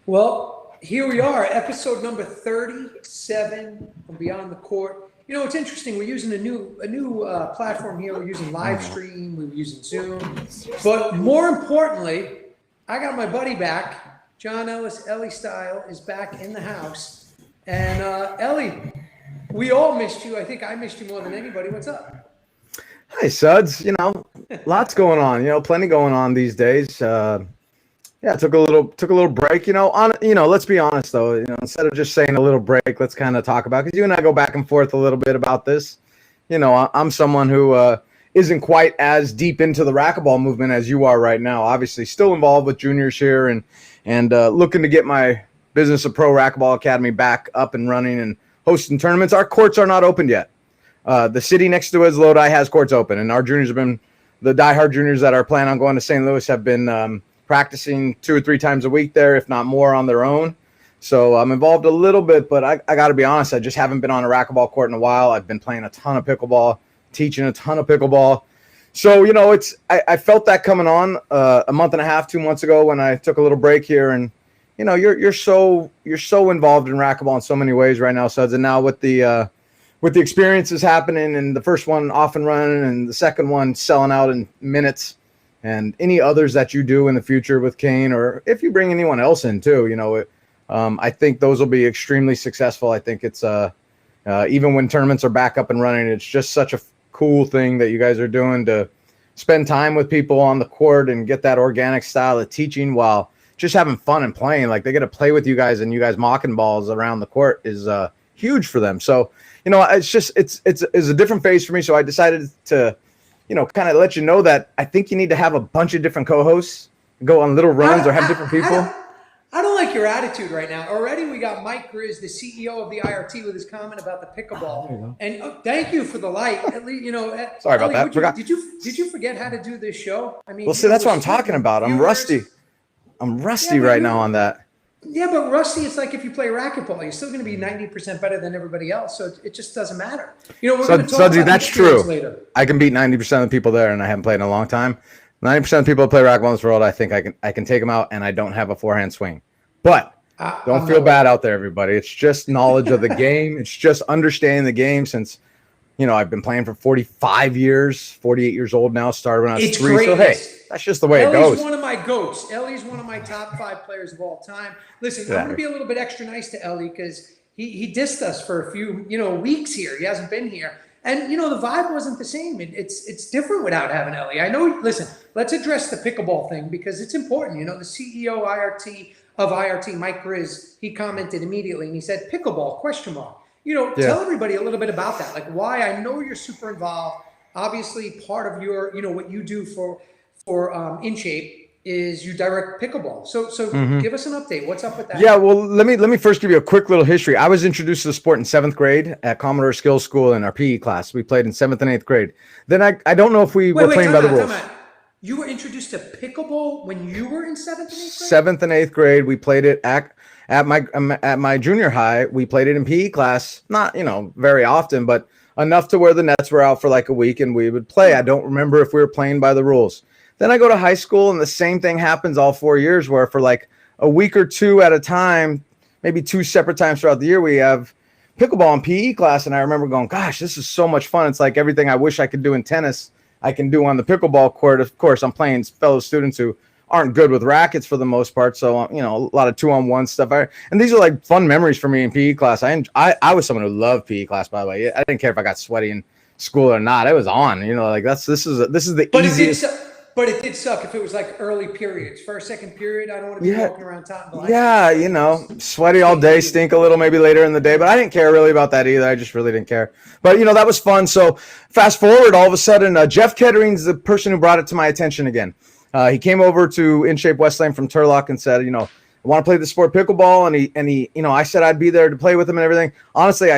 Well, here we are, episode number 37 from Beyond the Court. You know, it's interesting. We're using a new platform here. We're using live stream. We're using Zoom. But more importantly, I got my buddy back. John Ellis, Elli Style, is back in the house. And Elli, we all missed you. I think I missed you more than anybody. What's up? Hi, Suds. You know, lots going on. You know, plenty going on these days. Yeah, took a little break. You know, let's be honest though. You know, instead of just saying a little break, let's kind of talk about, because you and I go back and forth a little bit about this. You know, I'm someone who isn't quite as deep into the racquetball movement as you are right now. Obviously, still involved with juniors here and looking to get my Business of Pro Racquetball Academy back up and running and hosting tournaments. Our courts are not open yet. The city next to us, Lodi, has courts open, and our juniors have been, the diehard juniors that are planning on going to St. Louis have been practicing 2 or 3 times a week there, if not more, on their own. So I'm involved a little bit, but I got to be honest, I just haven't been on a racquetball court in a while. I've been playing a ton of pickleball, teaching a ton of pickleball. So, you know, I felt that coming on a month and a half, 2 months ago when I took a little break here. And, you know, you're so involved in racquetball in so many ways right now, Suds. And now with the experiences happening, and the first one off and running and the second one selling out in minutes, and any others that you do in the future with Kane, or if you bring anyone else in too, you know, I think those will be extremely successful. I think it's even when tournaments are back up and running, it's just such a cool thing that you guys are doing to spend time with people on the court and get that organic style of teaching while just having fun and playing. Like, they get to play with you guys, and you guys mocking balls around the court is huge for them. So, you know, it's a different phase for me. So I decided to, you know, kind of let you know that I think you need to have a bunch of different co-hosts, go on little runs, or have different people. I don't like your attitude right now. Already we got Mike Grizz, the CEO of the IRT, with his comment about the pickleball. And thank you for the light. At least, you know, sorry about that. Did you forget how to do this show? I mean, well, see, that's what I'm talking about. I'm rusty. I'm rusty right now on that. Yeah, but rusty, it's like if you play racquetball, you're still going to be 90% better than everybody else. So it just doesn't matter. You know, we're going to talk about that's true. Later. I can beat 90% of the people there, and I haven't played in a long time. 90% of the people that play racquetball in this world, I think I can take them out, and I don't have a forehand swing. But don't feel bad out there, everybody. It's just knowledge of the game. It's just understanding the game since, you know, I've been playing for 45 years, 48 years old now, started when I was 3. So, hey, that's just the way it goes. Elli's one of my goats. Elli's one of my top 5 players of all time. Listen, I'm going to be a little bit extra nice to Elli because he dissed us for a few, you know, weeks here. He hasn't been here. And, you know, the vibe wasn't the same. It's different without having Elli. I know, listen, let's address the pickleball thing because it's important. You know, the CEO of IRT, Mike Grizz, he commented immediately and he said, pickleball, ? You know, tell everybody a little bit about that. Like, why? I know you're super involved. Obviously, part of your, you know, what you do for In Shape is you direct pickleball. So give us an update. What's up with that? Yeah, well, let me first give you a quick little history. I was introduced to the sport in 7th grade at Commodore Skills School in our PE class. We played in 7th and 8th grade. Then I don't know if we were playing by the rules. You were introduced to pickleball when you were in 7th and 8th grade? 7th and 8th grade. We played it at my junior high. We played it in PE class, not, you know, very often, but enough to where the nets were out for like a week and we would play. I don't remember if we were playing by the rules. Then I go to high school and the same thing happens all 4 years, where for like a week or 2 at a time, maybe 2 separate times throughout the year, we have pickleball in PE class. And I remember going, gosh, this is so much fun. It's like everything I wish I could do in tennis, I can do on the pickleball court. Of course, I'm playing fellow students who aren't good with rackets for the most part. So, you know, a lot of 2-on-1 stuff. And these are like fun memories for me in PE class. I was someone who loved PE class, by the way. I didn't care if I got sweaty in school or not. I was on, you know, like this is the easiest. But it did suck if it was like early periods. First, second period, I don't want to be walking around town. Yeah, you know, sweaty all day, stink a little maybe later in the day. But I didn't care really about that either. I just really didn't care. But, you know, that was fun. So fast forward, all of a sudden, Jeff Kettering's the person who brought it to my attention again. He came over to In Shape West Lane from Turlock and said, you know, I want to play the sport pickleball. And he, you know, I said I'd be there to play with him and everything. Honestly,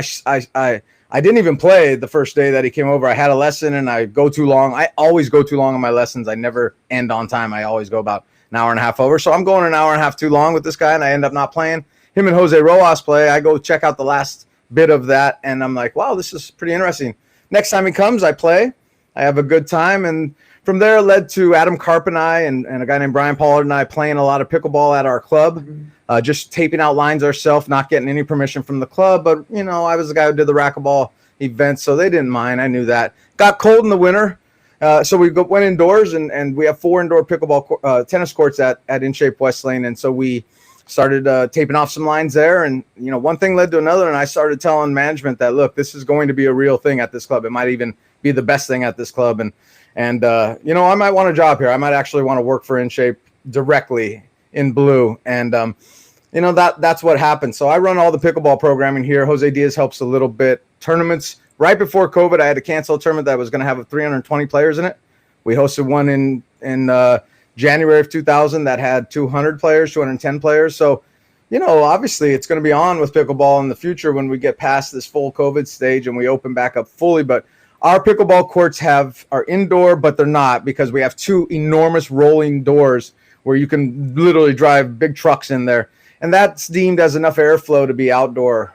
I didn't even play the first day that he came over. I had a lesson and I go too long. I always go too long on my lessons. I never end on time. I always go about an hour and a half over. So I'm going an hour and a half too long with this guy and I end up not playing. Him and Jose Rojas play. I go check out the last bit of that and I'm like, wow, this is pretty interesting. Next time he comes, I play. I have a good time. And from there, it led to Adam Karp and I and a guy named Brian Pollard and I playing a lot of pickleball at our club, just taping out lines ourselves, not getting any permission from the club. But, you know, I was the guy who did the racquetball events, so they didn't mind. I knew that. Got cold in the winter, so we went indoors, and we have 4 indoor pickleball tennis courts at In Shape West Lane. And so we started taping off some lines there. And, you know, one thing led to another, and I started telling management that, look, this is going to be a real thing at this club. It might even be the best thing at this club. And you know, I might want a job here. I might actually want to work for In Shape directly in blue. And, you know, that's what happened. So I run all the pickleball programming here. Jose Diaz helps a little bit. Tournaments. Right before COVID, I had to cancel a tournament that was going to have 320 players in it. We hosted one in January of 2000 that had 200 players, 210 players. So, you know, obviously it's going to be on with pickleball in the future when we get past this full COVID stage and we open back up fully. But our pickleball courts are indoor, but they're not, because we have 2 enormous rolling doors where you can literally drive big trucks in there. And that's deemed as enough airflow to be outdoor.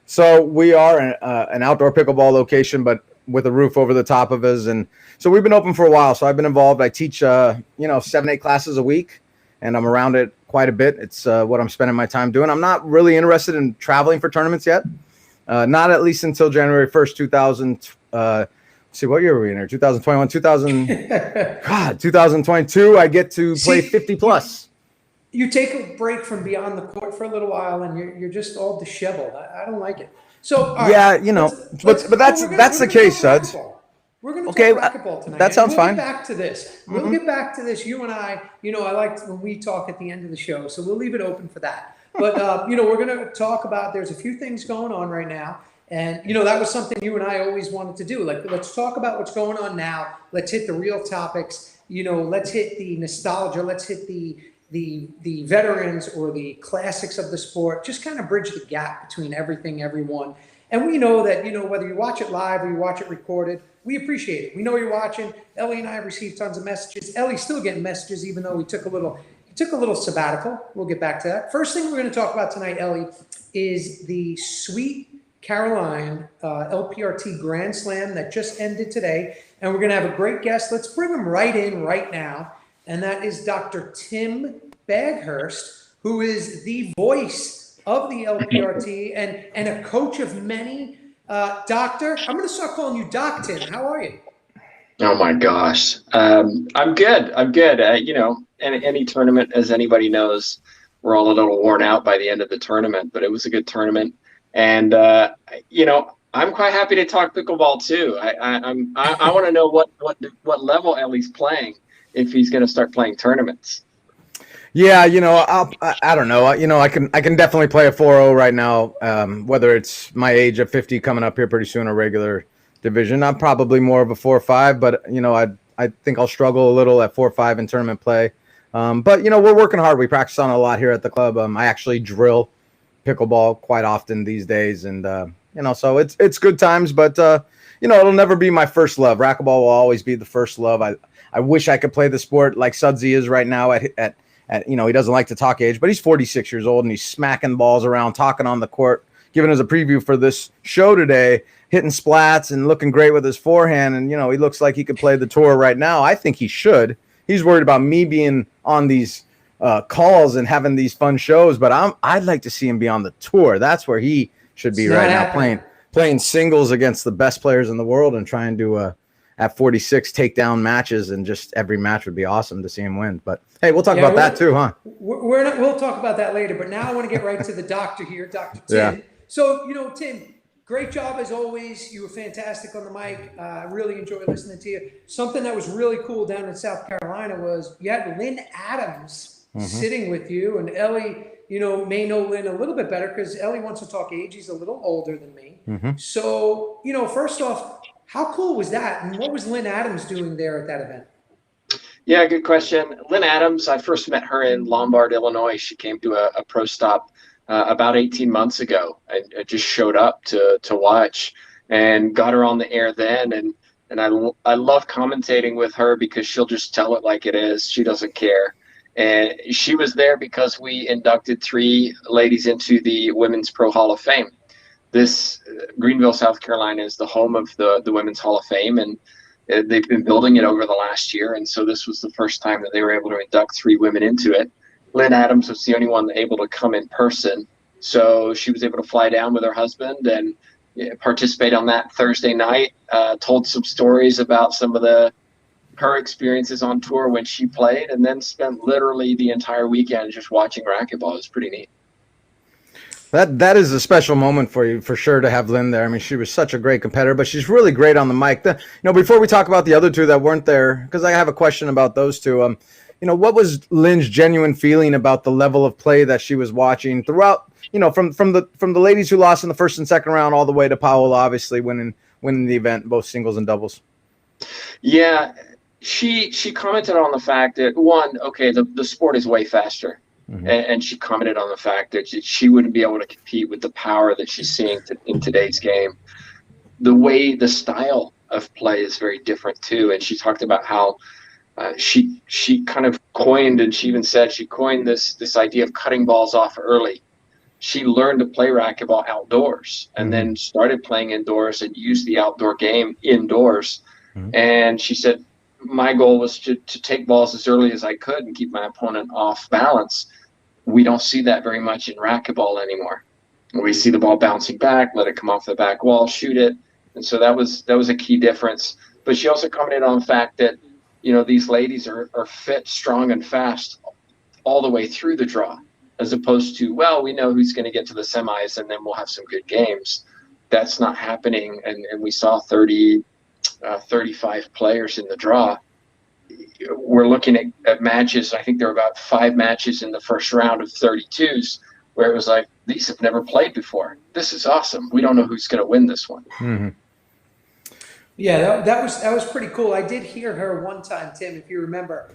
So we are an outdoor pickleball location, but with a roof over the top of us. And so we've been open for a while. So I've been involved. I teach, 7-8 classes a week, and I'm around it quite a bit. It's what I'm spending my time doing. I'm not really interested in traveling for tournaments yet. Not at least until January 1st, 2000. See, what year are we in here? 2021, 2022. I get to play 50 plus. You take a break from beyond the court for a little while, and you're just all disheveled. I don't like it. So yeah, you know, but that's the case, Suds. We're going to talk racquetball tonight. That sounds fine. We'll get back to this. We'll get back to this. You and I, you know, I like when we talk at the end of the show, so we'll leave it open for that. But, you know, we're going to talk about, there's a few things going on right now. And, you know, that was something you and I always wanted to do. Like, let's talk about what's going on now. Let's hit the real topics. You know, let's hit the nostalgia. Let's hit the veterans or the classics of the sport. Just kind of bridge the gap between everything, everyone. And we know that, you know, whether you watch it live or you watch it recorded, we appreciate it. We know you're watching. Ellie and I have received tons of messages. Ellie's still getting messages, even though he took a little sabbatical. We'll get back to that. First thing we're going to talk about tonight, Ellie, is the Sweet Caroline LPRT Grand Slam that just ended today. And we're going to have a great guest. Let's bring him right in right now. And that is Dr. Tim Baghurst, who is the voice of the LPRT and a coach of many. Doctor, I'm going to start calling you Doc Tim. How are you? Oh my gosh. I'm good. You know, any tournament, as anybody knows, we're all a little worn out by the end of the tournament, but it was a good tournament. And, you know, I'm quite happy to talk pickleball too. I want to know what level Ellie's playing if he's going to start playing tournaments. Yeah, you know, I don't know. You know, I can definitely play a 4-0 right now. Whether it's my age of 50 coming up here pretty soon, a regular division, I'm probably more of a 4-5. But you know, I think I'll struggle a little at 4-5 in tournament play. But you know, we're working hard. We practice on a lot here at the club. I actually drill pickleball quite often these days, and you know, so it's good times. But you know, it'll never be my first love. Racquetball will always be the first love. I wish I could play the sport like Sudsy is right now at you know, he doesn't like to talk age, but he's 46 years old and he's smacking balls around, talking on the court, giving us a preview for this show today, hitting splats and looking great with his forehand. And, you know, he looks like he could play the tour right now. I think he should. He's worried about me being on these calls and having these fun shows, but I'd like to see him be on the tour. That's where he should be right now, playing singles against the best players in the world and trying to at 46 takedown matches, and just every match would be awesome to see him win. But hey, we'll talk about that too, huh? We'll talk about that later. But now I want to get right to the doctor here, Dr. Tim. Yeah. So, you know, Tim, great job as always. You were fantastic on the mic. I really enjoyed listening to you. Something that was really cool down in South Carolina was you had Lynn Adams sitting with you, and Ellie, you know, may know Lynn a little bit better because Ellie wants to talk age. He's a little older than me. So, you know, first off, how cool was that? And what was Lynn Adams doing there at that event? Yeah, good question. Lynn Adams, I first met her in Lombard, Illinois. She came to a pro stop about 18 months ago. I just showed up to watch and got her on the air then. And I love commentating with her because she'll just tell it like it is. She doesn't care. And she was there because we inducted 3 ladies into the Women's Pro Hall of Fame. This Greenville, South Carolina is the home of the Women's Hall of Fame, and They've been building it over the last year, and so this was the first time that they were able to induct 3 women into it. Lynn Adams was the only one able to come in person, so she was able to fly down with her husband and participate on that Thursday night. Told some stories about some of her experiences on tour when she played, and then spent literally the entire weekend just watching racquetball. It was pretty neat. That is a special moment for you, for sure, to have Lynn there. I mean, she was such a great competitor, but she's really great on the mic. Before we talk about the other 2 that weren't there, because I have a question about those 2. What was Lynn's genuine feeling about the level of play that she was watching throughout? From the ladies who lost in the first and second round all the way to Paola, obviously winning the event, both singles and doubles. Yeah, she commented on the fact that the sport is way faster. Mm-hmm. And she commented on the fact that she wouldn't be able to compete with the power that she's seeing in today's game. The style of play is very different too. And she talked about how she kind of coined, and she even said she coined this idea of cutting balls off early. She learned to play racquetball outdoors and then started playing indoors and used the outdoor game indoors. Mm-hmm. And she said, my goal was to take balls as early as I could and keep my opponent off balance. We don't see that very much in racquetball anymore. We see the ball bouncing back, let it come off the back wall, shoot it. And so that was a key difference. But she also commented on the fact that, these ladies are fit, strong, and fast all the way through the draw, as opposed to, we know who's going to get to the semis and then we'll have some good games. That's not happening. And we saw 35 players in the draw. We're looking at matches. I think there were about 5 matches in the first round of 32s where it was like, these have never played before. This is awesome. We don't know who's going to win this one. Mm-hmm. Yeah, that was pretty cool. I did hear her one time, Tim, if you remember.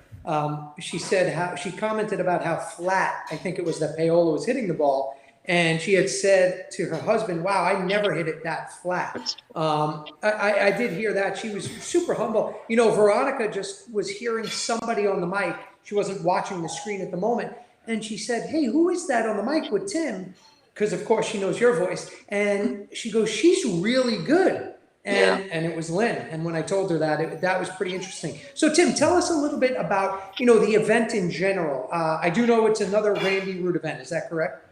She said she commented about how flat, I think it was, that Paola was hitting the ball. And she had said to her husband, wow, I never hit it that flat. I did hear that. She was super humble. Veronica just was hearing somebody on the mic. She wasn't watching the screen at the moment. And she said, hey, who is that on the mic with Tim? Because, of course, she knows your voice. And she goes, she's really good. And it was Lynn. And when I told her that was pretty interesting. So, Tim, tell us a little bit about, the event in general. I do know it's another Randy Root event. Is that correct?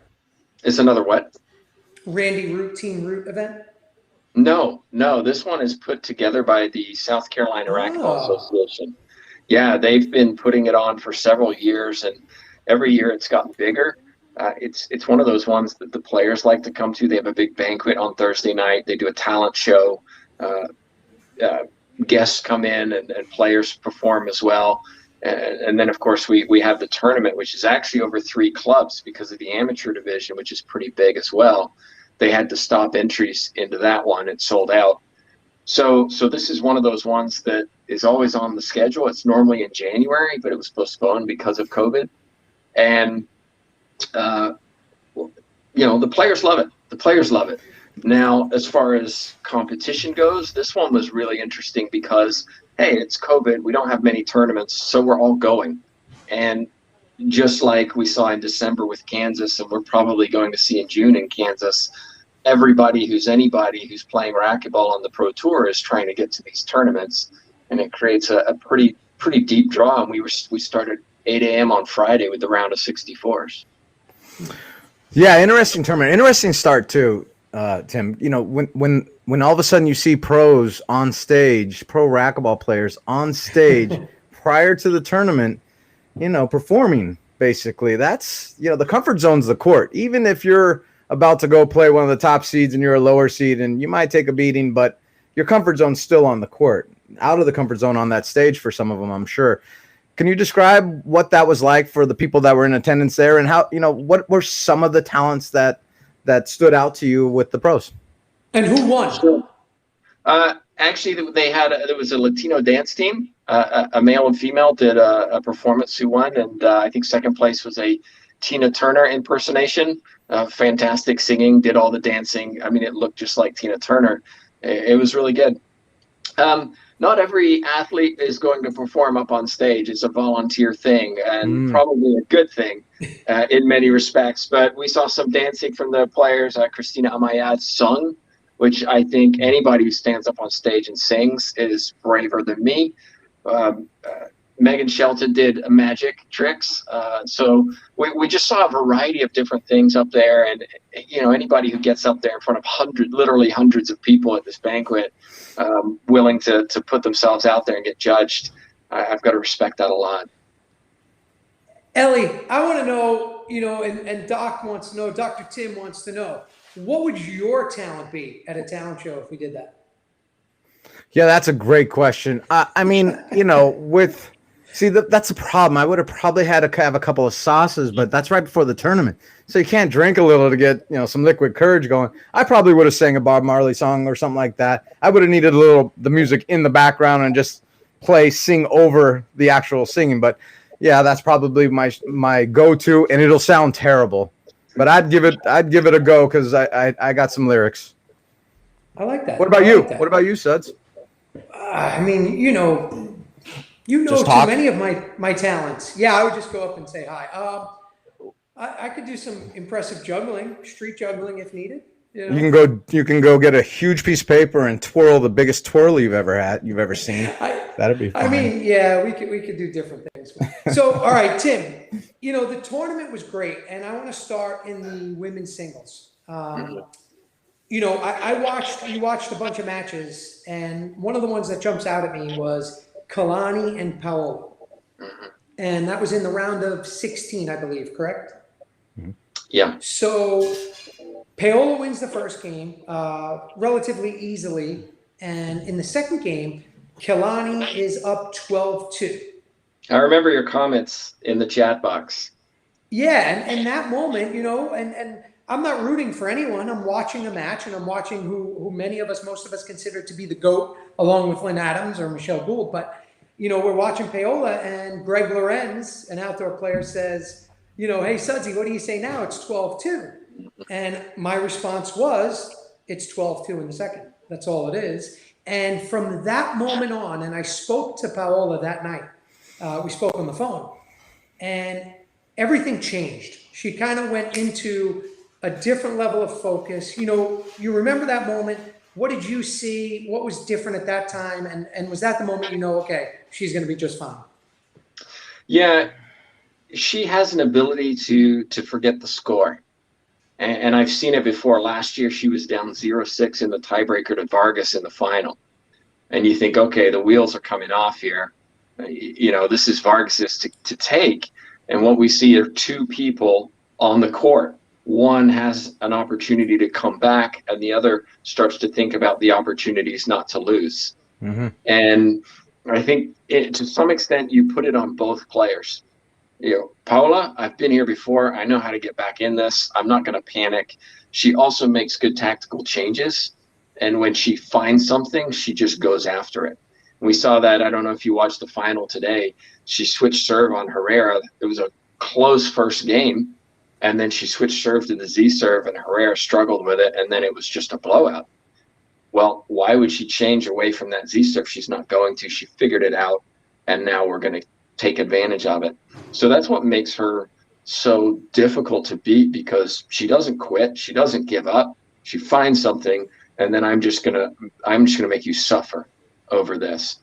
It's another what? Randy Root, Team Root event? No. This one is put together by the South Carolina Racquetball Association. Yeah, they've been putting it on for several years, and every year it's gotten bigger. It's one of those ones that the players like to come to. They have a big banquet on Thursday night. They do a talent show. Guests come in and players perform as well. And then, of course, we have the tournament, which is actually over 3 clubs because of the amateur division, which is pretty big as well. They had to stop entries into that one. It sold out. So this is one of those ones that is always on the schedule. It's normally in January, but it was postponed because of COVID. And, the players love it. The players love it. Now, as far as competition goes, this one was really interesting because, hey, it's COVID. We don't have many tournaments, so we're all going. And just like we saw in December with Kansas, and we're probably going to see in June in Kansas, anybody who's playing racquetball on the Pro Tour is trying to get to these tournaments, and it creates a pretty deep draw. And we started 8 a.m. on Friday with the round of 64s. Yeah, interesting tournament. Interesting start too, Tim. When all of a sudden you see pros on stage, pro racquetball players on stage prior to the tournament, performing, basically. That's, the comfort zone's the court. Even if you're about to go play one of the top seeds and you're a lower seed and you might take a beating, but your comfort zone's still on the court. Out of the comfort zone on that stage for some of them, I'm sure. Can you describe what that was like for the people that were in attendance there, and how, what were some of the talents that stood out to you with the pros? And who won? Sure. Actually, there was a Latino dance team. A male and female did a performance who won, and I think second place was a Tina Turner impersonation. Fantastic singing, did all the dancing. I mean, it looked just like Tina Turner. It was really good. Not every athlete is going to perform up on stage. It's a volunteer thing, and probably a good thing in many respects. But we saw some dancing from the players. Christina Amayad sung, which I think anybody who stands up on stage and sings is braver than me. Megan Shelton did magic tricks. So we just saw a variety of different things up there. And, anybody who gets up there in front of literally hundreds of people at this banquet, willing to put themselves out there and get judged, I've got to respect that a lot. Elli, I want to know, and Doc wants to know, Dr. Tim wants to know, what would your talent be at a talent show if we did that? Yeah, that's a great question. I mean, that's the problem. I would have probably had to have a couple of sauces, but that's right before the tournament. So you can't drink a little to get, some liquid courage going. I probably would have sang a Bob Marley song or something like that. I would have needed the music in the background and just sing over the actual singing. But yeah, that's probably my go-to, and it'll sound terrible. But I'd give it a go because I got some lyrics. I like that. What about you? What about you, Suds? I mean, you know too many of my talents. Yeah, I would just go up and say hi. I could do some impressive juggling, street juggling if needed. You can go get a huge piece of paper and twirl the biggest twirl you've ever seen. That'd be fun. I mean, yeah, we could do different things. So, all right, Tim, the tournament was great, and I want to start in the women's singles. You watched a bunch of matches, and one of the ones that jumps out at me was Kalani and Paola. And that was in the round of 16, I believe, correct? Yeah. So Paola wins the first game relatively easily. And in the second game, Kalani is up 12-2. I remember your comments in the chat box. Yeah, and that moment, and I'm not rooting for anyone. I'm watching the match, and I'm watching who most of us consider to be the GOAT, along with Lynn Adams or Michelle Gould. But, we're watching Paola, and Greg Lorenz, an outdoor player, says, hey, Sudsy, what do you say now? It's 12-2. And my response was, it's 12-2 in the second. That's all it is. And from that moment on, and I spoke to Paola that night. We spoke on the phone, and everything changed. She kind of went into a different level of focus. You remember that moment. What did you see? What was different at that time? And was that the moment okay, she's going to be just fine? Yeah, she has an ability to forget the score. And I've seen it before. Last year, she was down 0-6 in the tiebreaker to Vargas in the final. And you think, okay, the wheels are coming off here. This is Vargas's to take. And what we see are two people on the court. One has an opportunity to come back, and the other starts to think about the opportunities not to lose. Mm-hmm. And I think to some extent, you put it on both players. Paola, I've been here before. I know how to get back in this. I'm not going to panic. She also makes good tactical changes. And when she finds something, she just goes after it. And we saw that. I don't know if you watched the final today. She switched serve on Herrera. It was a close first game. And then she switched serve to the Z serve, and Herrera struggled with it. And then it was just a blowout. Well, why would she change away from that Z serve? She's not going to. She figured it out. And now we're going to take advantage of it. So that's what makes her so difficult to beat, because she doesn't quit. She doesn't give up. She finds something, and then I'm just gonna make you suffer over this.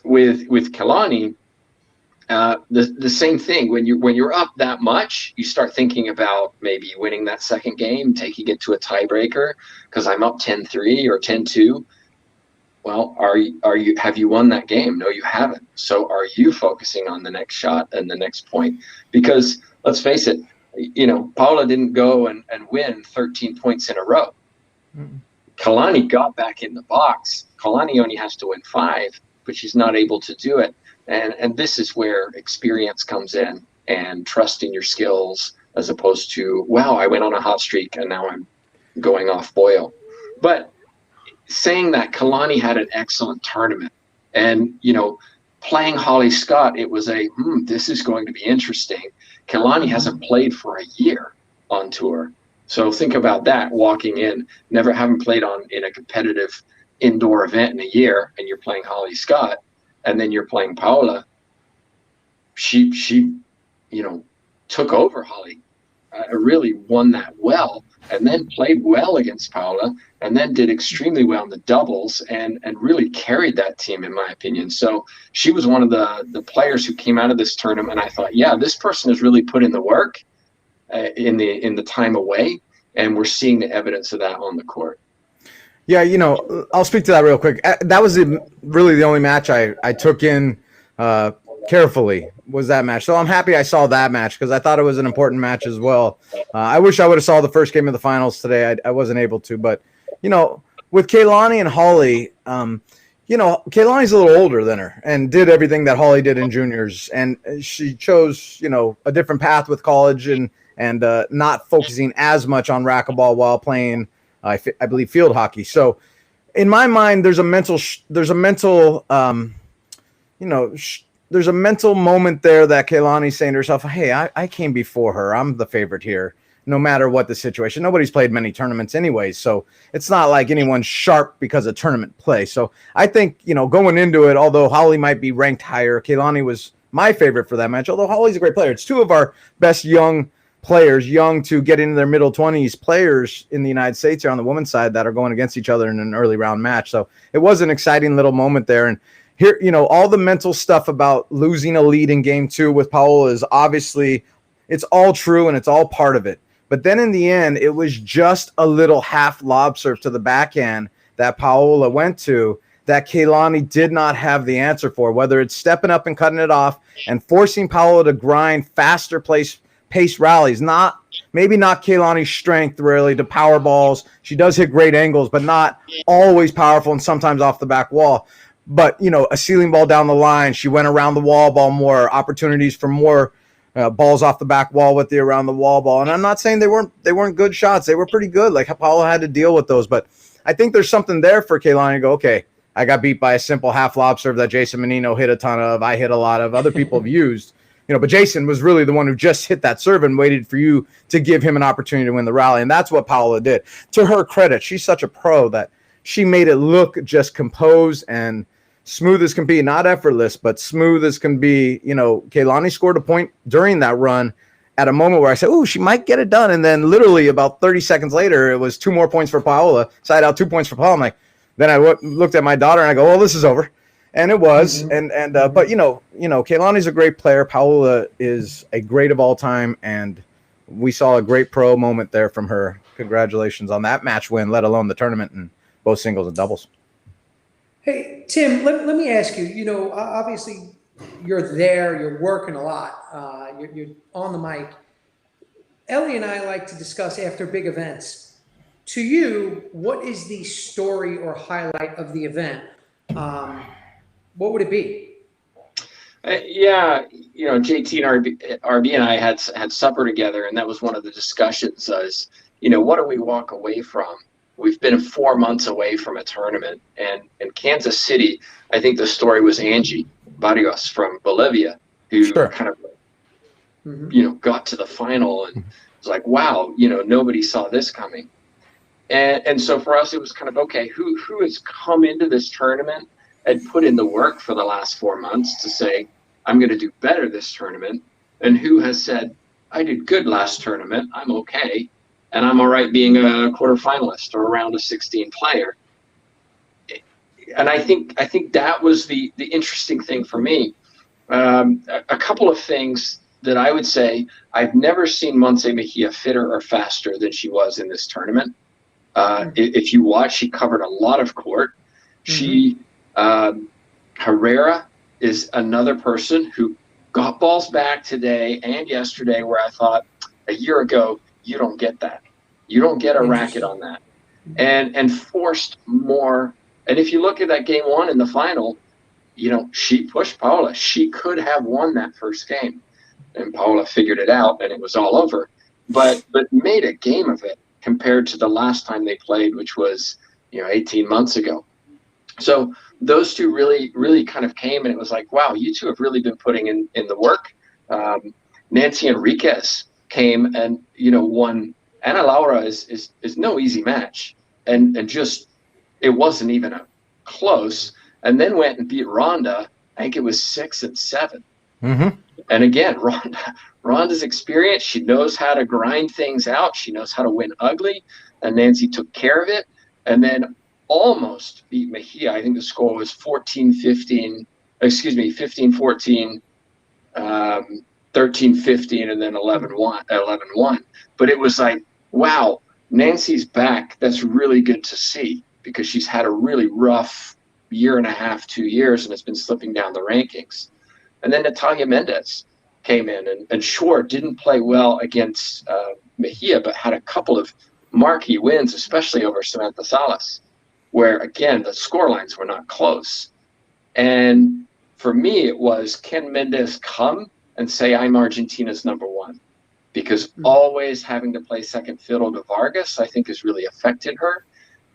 With Kalani, the same thing. When you're up that much, you start thinking about maybe winning that second game, taking it to a tiebreaker, because I'm up 10-3 or 10-2. Well, have you won that game? No, you haven't. So are you focusing on the next shot and the next point? Because let's face it, Paola didn't go and win 13 points in a row. Mm-hmm. Kalani got back in the box. Kalani only has to win 5, but she's not able to do it. And this is where experience comes in, and trusting your skills, as opposed to, wow, I went on a hot streak and now I'm going off boil. But saying that, Kalani had an excellent tournament, and playing Holly Scott, it was this is going to be interesting. Kalani hasn't played for a year on tour, so think about that. Walking in, never having played in a competitive indoor event in a year, and you're playing Holly Scott, and then you're playing Paola. She took over Holly. Really won that well, and then played well against Paula, and then did extremely well in the doubles, and really carried that team, in my opinion. So she was one of the players who came out of this tournament, and I thought, yeah, this person has really put in the work in the time away, and we're seeing the evidence of that on the court. Yeah, I'll speak to that real quick. That was really the only match I took in carefully, was that match. So I'm happy I saw that match, because I thought it was an important match as well. I wish I would have saw the first game of the finals today. I wasn't able to. But, with Keilani and Holly, Keilani's a little older than her and did everything that Holly did in juniors. And she chose, a different path with college and not focusing as much on racquetball while playing, I believe, field hockey. So in my mind, there's a mental moment there that Keilani's saying to herself, hey, I came before her. I'm the favorite here, no matter what the situation. Nobody's played many tournaments anyways, so it's not like anyone's sharp because of tournament play. So I think, going into it, although Holly might be ranked higher, Keilani was my favorite for that match, although Holly's a great player. It's two of our best young players, young to get into their middle 20s players in the United States here on the women's side, that are going against each other in an early round match. So it was an exciting little moment there. And here, all the mental stuff about losing a lead in game 2 with Paola is obviously, it's all true and it's all part of it. But then in the end, it was just a little half lob serve to the backhand that Paola went to that Keilani did not have the answer for, whether it's stepping up and cutting it off and forcing Paola to grind faster pace rallies. Maybe not Keilani's strength really to power balls. She does hit great angles, but not always powerful and sometimes off the back wall. But, a ceiling ball down the line, she went around the wall ball more, opportunities for more balls off the back wall with the around the wall ball. And I'm not saying they weren't good shots. They were pretty good. Like, Paola had to deal with those. But I think there's something there for Keilani to go, okay, I got beat by a simple half lob serve that Jason Menino hit a ton of. I hit a lot of. Other people have used. But Jason was really the one who just hit that serve and waited for you to give him an opportunity to win the rally. And that's what Paola did. To her credit, she's such a pro that she made it look just composed and smooth as can be, not effortless, but smooth as can be. Keilani scored a point during that run at a moment where I said, oh, she might get it done. And then literally about 30 seconds later, it was 2 more points for Paola, side out 2 points for Paola. I'm like, then I looked at my daughter and I go, well, this is over. And it was. Mm-hmm. But Keilani's a great player. Paola is a great of all time. And we saw a great pro moment there from her. Congratulations on that match win, let alone the tournament in both singles and doubles. Hey, Tim, let me ask you, obviously you're there, you're working a lot, you're on the mic. Elli and I like to discuss after big events. To you, what is the story or highlight of the event? What would it be? JT and RB and I had supper together, and that was one of the discussions was, what do we walk away from? We've been 4 months away from a tournament, and in Kansas City, I think the story was Angie Barrios from Bolivia, who kind of, got to the final and was like, wow, nobody saw this coming. And so for us, it was kind of, okay, who has come into this tournament and put in the work for the last 4 months to say, I'm going to do better this tournament, and who has said, I did good last tournament, I'm okay. And I'm all right being a quarterfinalist or a round of 16 player. And I think that was the interesting thing for me. A couple of things that I would say, I've never seen Montse Mejia fitter or faster than she was in this tournament. If you watch, she covered a lot of court. She, Herrera is another person who got balls back today and yesterday where I thought a year ago, you don't get that. You don't get a racket on that. And forced more. And if you look at that game 1 in the final, she pushed Paola. She could have won that first game. And Paola figured it out, and it was all over. But made a game of it compared to the last time they played, which was 18 months ago. So those two really kind of came, and it was like, wow, you two have really been putting in the work. Nancy Enriquez came and won. Ana Laura is no easy match, and just it wasn't even a close. And then went and beat Rhonda. I think it was 6-7. And again, Rhonda's experience, she knows how to grind things out. She knows how to win ugly. And Nancy took care of it and then almost beat Mejia. I think the score was 14-15, excuse me, 15-14, 13-15, and then 11-1. But it was like, wow, Nancy's back. That's really good to see because she's had a really rough year and a half, 2 years, and it's been slipping down the rankings. And then Natalia Mendez came in, and sure, didn't play well against Mejia, but had a couple of marquee wins, especially over Samantha Salas, where, again, the score lines were not close. And for me, it was, can Mendez come and say, I'm Argentina's #1? Because always having to play second fiddle to Vargas, I think, has really affected her.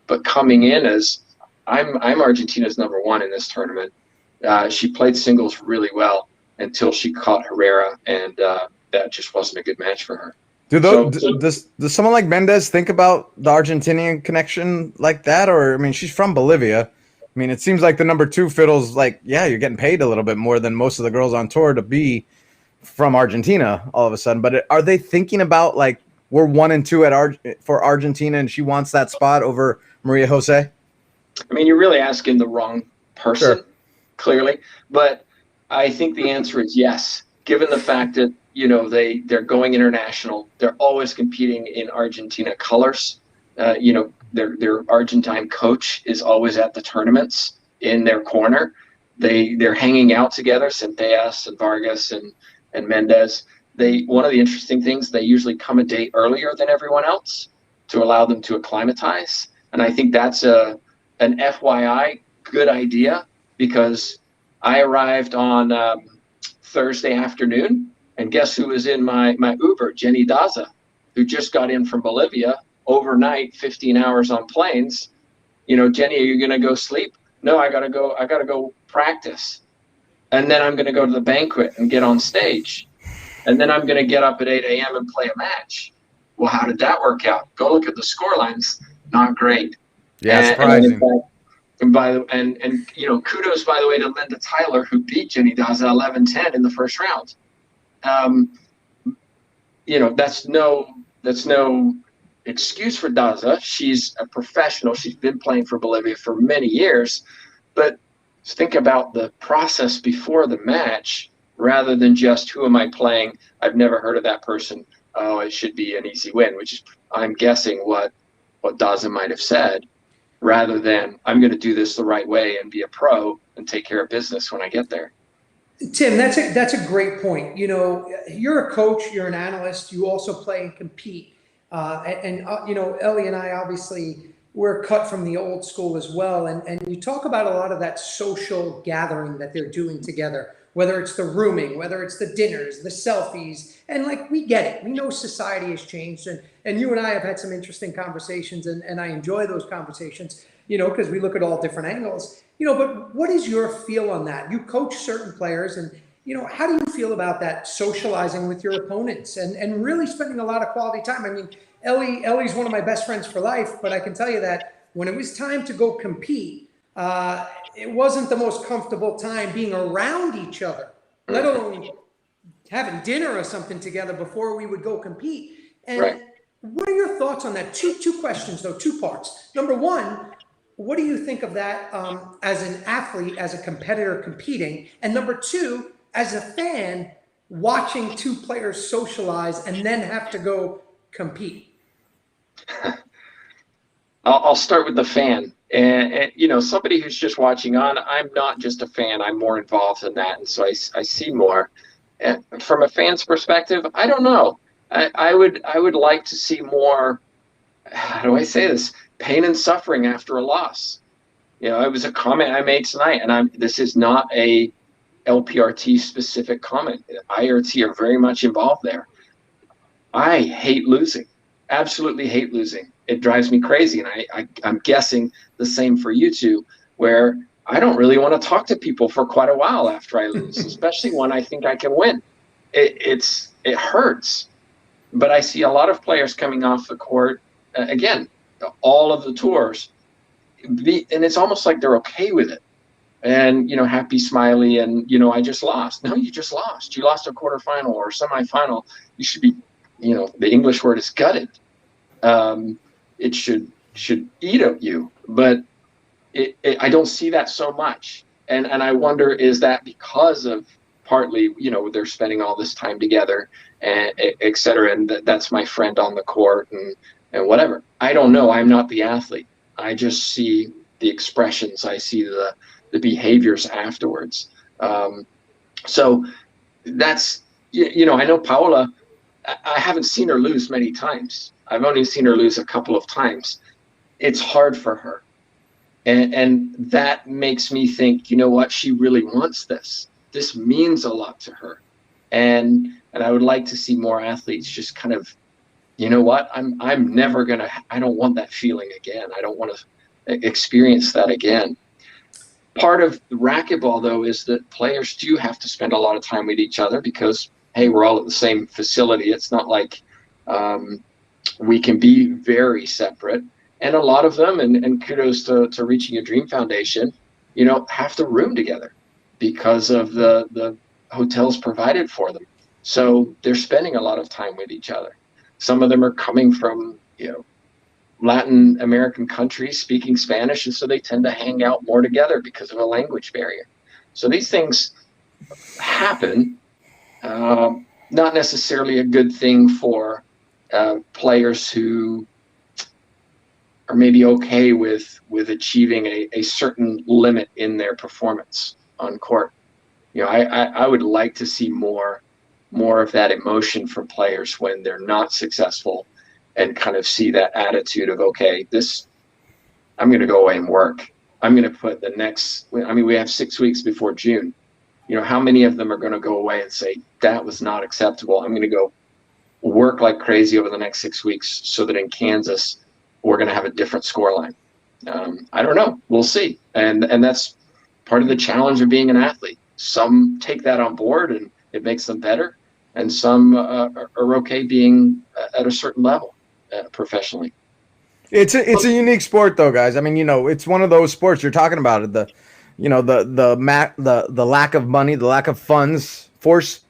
But coming in as, I'm Argentina's #1 in this tournament. She played singles really well until she caught Herrera, and that just wasn't a good match for her. Does someone like Mendez think about the Argentinian connection like that? Or, I mean, she's from Bolivia. I mean, it seems like the #2 fiddle's like, yeah, you're getting paid a little bit more than most of the girls on tour to be from Argentina all of a sudden. But are they thinking about, like, we're 1 and 2 for Argentina and she wants that spot over Maria Jose? I mean, you're really asking the wrong person. Sure. Clearly, but I think the answer is yes, given the fact that, you know, they're going international. They're always competing in Argentina colors. You know, their Argentine coach is always at the tournaments in their corner. They're hanging out together, Centellas and Vargas and Mendez. One of the interesting things, they usually come a day earlier than everyone else to allow them to acclimatize. And I think that's an FYI good idea, because I arrived on Thursday afternoon, and guess who was in my Uber? Jenny Daza, who just got in from Bolivia overnight, 15 hours on planes. You know, Jenny, are you going to go sleep? No, I got to go practice. And then I'm going to go to the banquet and get on stage. And then I'm going to get up at 8 a.m. and play a match. Well, how did that work out? Go look at the score lines. Not great. Yeah, surprising. And you know, kudos, by the way, to Linda Tyler, who beat Jenny Daza 11-10 in the first round. You know, that's no excuse for Daza. She's a professional. She's been playing for Bolivia for many years. But think about the process before the match rather than just, who am I playing? I've never heard of that person. Oh, it should be an easy win, which is, I'm guessing, what Daza might have said, rather than, I'm going to do this the right way and be a pro and take care of business when I get there. Tim, that's a great point. You know, you're a coach, you're an analyst, you also play and compete. You know, Ellie and I, obviously, we're cut from the old school as well. And you talk about a lot of that social gathering that they're doing together, whether it's the rooming, whether it's the dinners, the selfies. And like, we get it. We know society has changed. And you and I have had some interesting conversations, and I enjoy those conversations, you know, because we look at all different angles. You know, but what is your feel on that? You coach certain players, and, you know, how do you feel about that socializing with your opponents and really spending a lot of quality time? I mean, Ellie's one of my best friends for life, but I can tell you that when it was time to go compete, it wasn't the most comfortable time being around each other, let alone having dinner or something together before we would go compete. And right. What are your thoughts on that? Two questions, though, 2 parts. Number one, what do you think of that as an athlete, as a competitor competing? And number 2, as a fan, watching 2 players socialize and then have to go compete? I'll start with the fan. And, you know, somebody who's just watching on, I'm not just a fan. I'm more involved in that. And so I see more. And from a fan's perspective, I don't know. I would like to see more, how do I say this, pain and suffering after a loss. You know, it was a comment I made tonight, and this is not a LPRT specific comment. IRT are very much involved there. I hate losing, absolutely hate losing. It drives me crazy, and I'm guessing the same for you two, where I don't really want to talk to people for quite a while after I lose, especially when I think I can win. It hurts. But I see a lot of players coming off the court, again, all of the tours, and it's almost like they're okay with it. and, happy, smiley, and, I just lost. No, you just lost. You lost a quarterfinal or semifinal. You should be, the English word is gutted. It should eat at you, but I don't see that so much. And I wonder, is that because of partly, they're spending all this time together and et cetera, and that's my friend on the court and whatever. I don't know. I'm not the athlete. I just see the expressions. I see the behaviors afterwards. So that's, I know Paola, I haven't seen her lose many times. I've only seen her lose a couple of times. It's hard for her. And that makes me think, you know what, she really wants this. This means a lot to her. And I would like to see more athletes just kind of, you know what, I'm never gonna, I don't want that feeling again. I don't want to experience that again. Part of racquetball, though, is that players do have to spend a lot of time with each other because, hey, we're all at the same facility. It's not like we can be very separate. And a lot of them, and kudos to Reaching Your Dream Foundation, have to room together because of the hotels provided for them. So they're spending a lot of time with each other. Some of them are coming from, Latin American countries speaking Spanish, and so they tend to hang out more together because of a language barrier. So these things happen, not necessarily a good thing for players who are maybe okay with achieving a certain limit in their performance on court. I would like to see more of that emotion from players when they're not successful, and kind of see that attitude of, okay, I'm going to go away and work. I'm going to put we have 6 weeks before June. How many of them are going to go away and say, that was not acceptable. I'm going to go work like crazy over the next 6 weeks so that in Kansas, we're going to have a different scoreline. I don't know. We'll see. And that's part of the challenge of being an athlete. Some take that on board and it makes them better. And some are okay being at a certain level professionally. It's a unique sport, though, guys. I mean, it's one of those sports you're talking about. The lack of money, the lack of funds force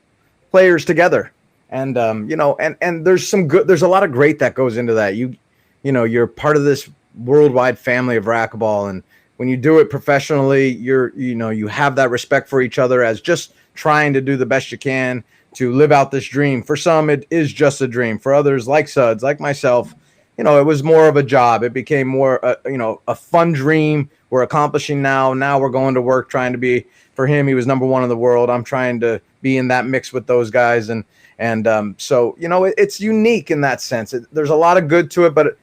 players together, and and there's a lot of great that goes into that. You're part of this worldwide family of racquetball, and when you do it professionally, you have that respect for each other as just trying to do the best you can to live out this dream. For some, it is just a dream. For others, like Suds, like myself, it was more of a job. It became more, a fun dream we're accomplishing now. Now we're going to work trying to be, for him, he was #1 in the world. I'm trying to be in that mix with those guys. And so, it's unique in that sense. There's a lot of good to it, but of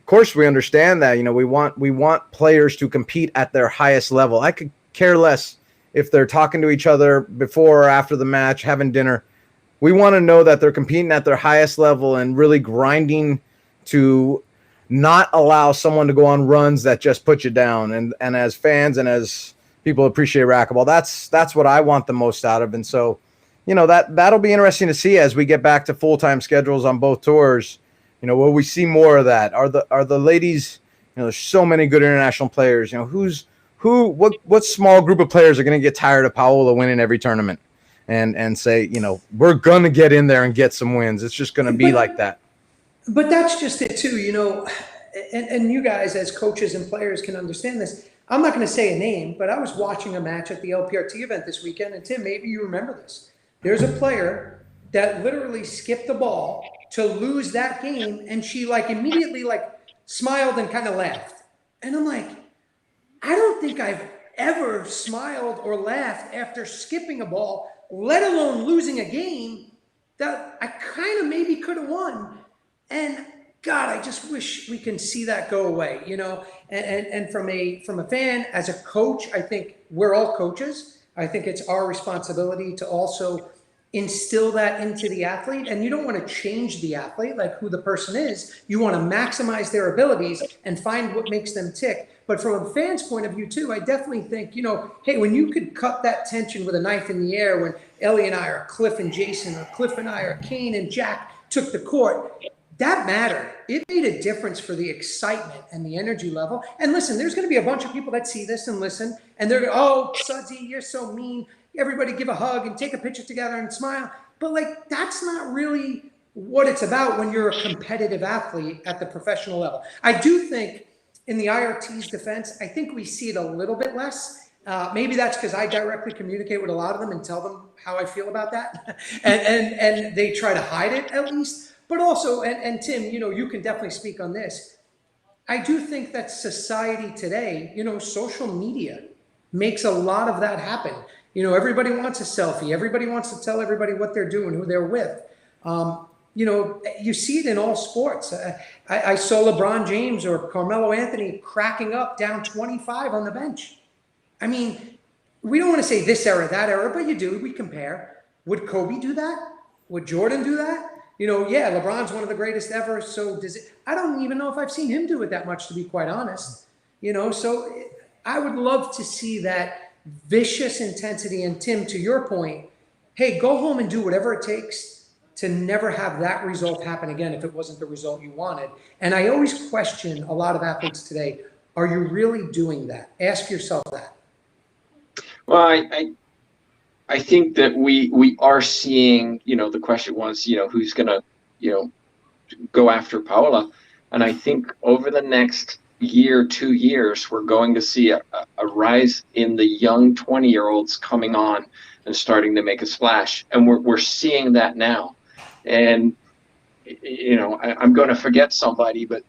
course we understand that, we want players to compete at their highest level. I could care less if they're talking to each other before or after the match, having dinner. We want to know that they're competing at their highest level and really grinding to not allow someone to go on runs that just put you down. And as fans and as people appreciate racquetball, that's what I want the most out of. And so, that'll be interesting to see as we get back to full-time schedules on both tours. Will we see more of that? Are the ladies, there's so many good international players, what small group of players are going to get tired of Paola winning every tournament and say, we're going to get in there and get some wins. It's just going to be like that. But that's just it too, and you guys as coaches and players can understand this. I'm not going to say a name, but I was watching a match at the LPRT event this weekend, and Tim, maybe you remember this. There's a player that literally skipped the ball to lose that game, and she immediately smiled and kind of laughed. And I'm like, I don't think I've ever smiled or laughed after skipping a ball, let alone losing a game that I kind of maybe could have won. And God, I just wish we can see that go away, and from a fan, as a coach, I think we're all coaches. I think it's our responsibility to also instill that into the athlete. And you don't want to change the athlete, who the person is. You want to maximize their abilities and find what makes them tick. But from a fan's point of view too, I definitely think, hey, when you could cut that tension with a knife in the air, when Elli and I, or Cliff and Jason, or Cliff and I, or Kane and Jack took the court, that mattered. It made a difference for the excitement and the energy level. And listen, there's going to be a bunch of people that see this and listen, and they're going, oh, Sudsy, you're so mean. Everybody give a hug and take a picture together and smile. But like, that's not really what it's about when you're a competitive athlete at the professional level. I do think in the IRT's defense, I think we see it a little bit less. Maybe that's because I directly communicate with a lot of them and tell them how I feel about that. and they try to hide it at least. But also, and Tim, you know, you can definitely speak on this. I do think that society today, you know, social media makes a lot of that happen. You know, everybody wants a selfie. Everybody wants to tell everybody what they're doing, who they're with. You know, you see it in all sports. I saw LeBron James or Carmelo Anthony cracking up down 25 on the bench. I mean, we don't want to say this era, that era, but you do. We compare. Would Kobe do that? Would Jordan do that? You know, yeah, LeBron's one of the greatest ever. So does it? I don't even know if I've seen him do it that much, to be quite honest. You know, so I would love to see that vicious intensity. And Tim, to your point, hey, go home and do whatever it takes to never have that result happen again if it wasn't the result you wanted. And I always question a lot of athletes today, are you really doing that? Ask yourself that. Well, I think that we are seeing, you know, the question was, you know, who's going to, you know, go after Paola. And I think over the next year, 2 years, we're going to see a rise in the young 20-year-olds coming on and starting to make a splash. And we're seeing that now. And, you know, I'm going to forget somebody, but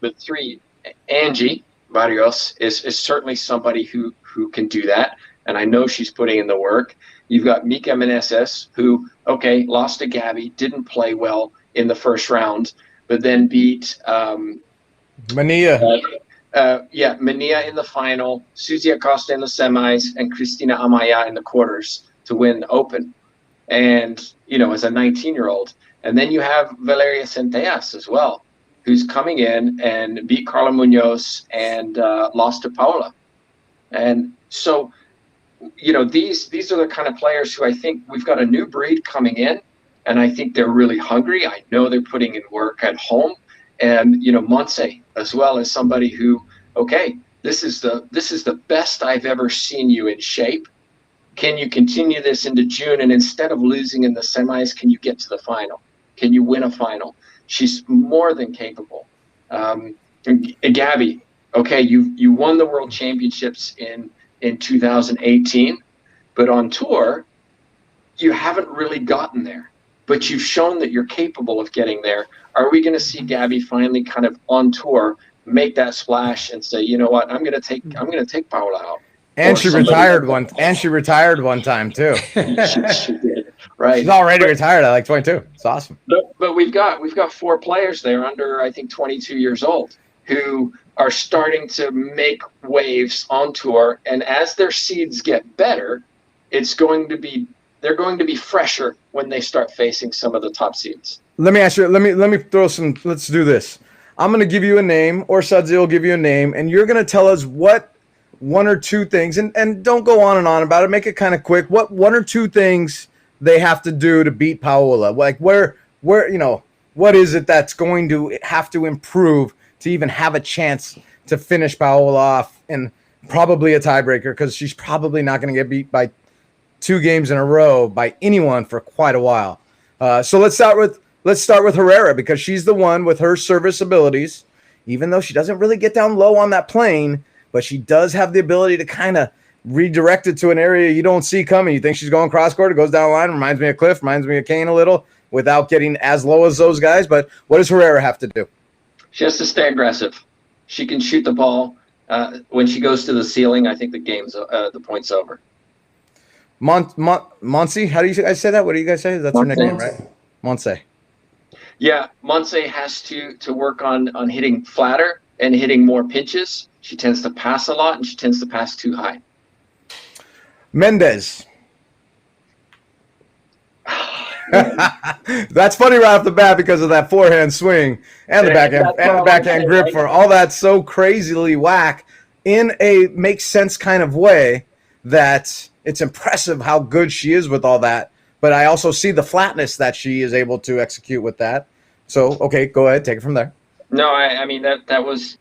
Angie Barrios is certainly somebody who can do that. And I know she's putting in the work. You've got Mika Meneses, who, okay, lost to Gabby, didn't play well in the first round, but then beat Mania. Mania in the final, Suzy Acosta in the semis, and Cristina Amaya in the quarters to win the Open. And, you know, as a 19-year-old. And then you have Valeria Centellas as well, who's coming in and beat Carla Munoz and lost to Paola. And so, you know, these are the kind of players who I think we've got a new breed coming in, and I think they're really hungry. I know they're putting in work at home. And, you know, Montse as well as somebody who, okay, this is the best I've ever seen you in shape. Can you continue this into June? And instead of losing in the semis, can you get to the final? Can you win a final? She's more than capable. And Gabby, okay, you won the World Championships in 2018, but on tour, you haven't really gotten there. But you've shown that you're capable of getting there. Are we going to see Gabby finally kind of on tour make that splash and say, you know what, I'm going to take Paola out? And she retired one. And she retired one time too. she did. Right. She's already retired at like 22. It's awesome. But we've got 4 players there under, I think, 22 years old who are starting to make waves on tour. And as their seeds get better, they're going to be fresher when they start facing some of the top seeds. Let me ask you, let me throw some, let's do this. I'm going to give you a name, or Sudsy will give you a name, and you're going to tell us what 1 or 2 things, and don't go on and on about it. Make it kind of quick. What 1 or 2 things they have to do to beat Paola? Like where you know, what is it that's going to have to improve to even have a chance to finish Paola off, and probably a tiebreaker, because she's probably not going to get beat by 2 games in a row by anyone for quite a while. So let's start with Herrera, because she's the one with her service abilities, even though she doesn't really get down low on that plane, but she does have the ability to kind of redirect it to an area you don't see coming. You think she's going cross court, it goes down the line, reminds me of Cliff, reminds me of Kane a little, without getting as low as those guys. But what does Herrera have to do? She has to stay aggressive. She can shoot the ball. When she goes to the ceiling, I think the point's over. Monse, how do you guys say that? What do you guys say? That's her nickname, right? Monse. Yeah, Monse has to work on hitting flatter and hitting more pitches. She tends to pass a lot, and she tends to pass too high. Mendez. That's funny right off the bat because of that forehand swing and the backhand grip for all that, so crazily whack in a makes sense kind of way that it's impressive how good she is with all that. But I also see the flatness that she is able to execute with that. So, okay, go ahead, take it from there. No, I mean that was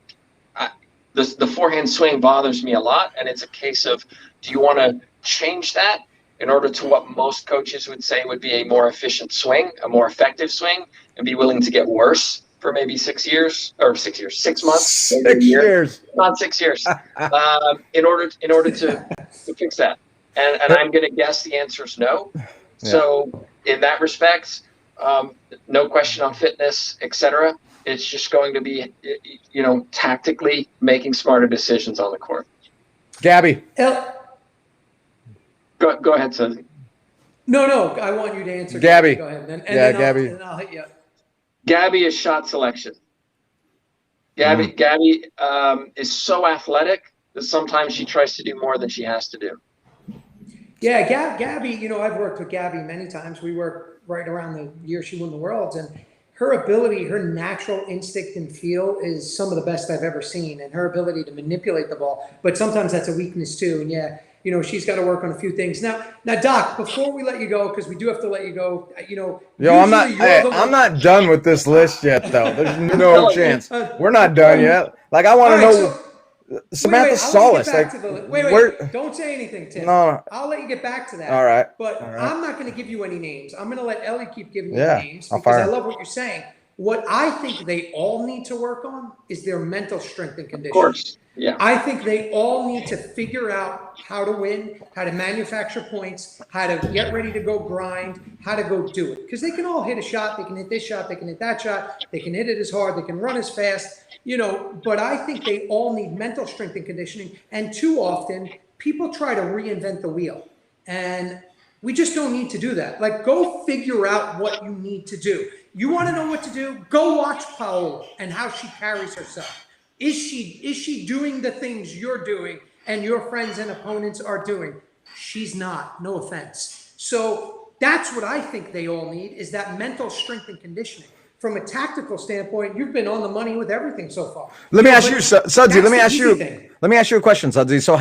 the forehand swing bothers me a lot, and it's a case of, do you want to change that in order to what most coaches would say would be a more efficient swing, a more effective swing, and be willing to get worse for maybe 6 years or 6 years, 6 months, maybe 6 years, not 6 years, in order to fix that. And I'm going to guess the answer is no. Yeah. So in that respect, no question on fitness, etc. It's just going to be, tactically making smarter decisions on the court. Gabby. Go ahead, Suzy. No, I want you to answer. Gabby. Go ahead. And Gabby. then I'll hit you. Gabby is shot selection. Gabby is so athletic that sometimes she tries to do more than she has to do. Yeah, Gabby, I've worked with Gabby many times. We worked right around the year she won the Worlds, and her ability, her natural instinct and feel is some of the best I've ever seen, and her ability to manipulate the ball. But sometimes that's a weakness too, and she's got to work on a few things. Now, Doc, before we let you go, because we do have to let you go, I'm not done with this list yet, though. There's no chance. We're not done yet. Like, I want to know. Samantha Solis. Wait. Don't say anything, Tim. No. I'll let you get back to that. All right. But all right. I'm not going to give you any names. I'm going to let Elli keep giving you names because I love what you're saying. What I think they all need to work on is their mental strength and conditioning. Of course. Yeah. I think they all need to figure out how to win, how to manufacture points, how to get ready to go grind, how to go do it. Because they can all hit a shot. They can hit this shot. They can hit that shot. They can hit it as hard. They can run as fast. But I think they all need mental strength and conditioning. And too often, people try to reinvent the wheel. And we just don't need to do that. Like, go figure out what you need to do. You want to know what to do? Go watch Paola and how she carries herself. Is she doing the things you're doing and your friends and opponents are doing? She's not. No offense. So that's what I think they all need, is that mental strength and conditioning. From a tactical standpoint, you've been on the money with everything so far. Let me ask you, Sudsy. Let me ask you a question, Sudsy. So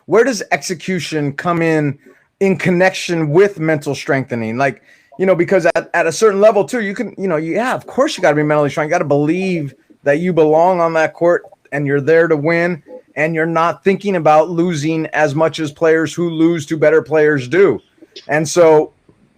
where does execution come in connection with mental strengthening? Like, because at a certain level too, you can, of course you got to be mentally strong. You got to believe that you belong on that court and you're there to win, and you're not thinking about losing as much as players who lose to better players do. And so,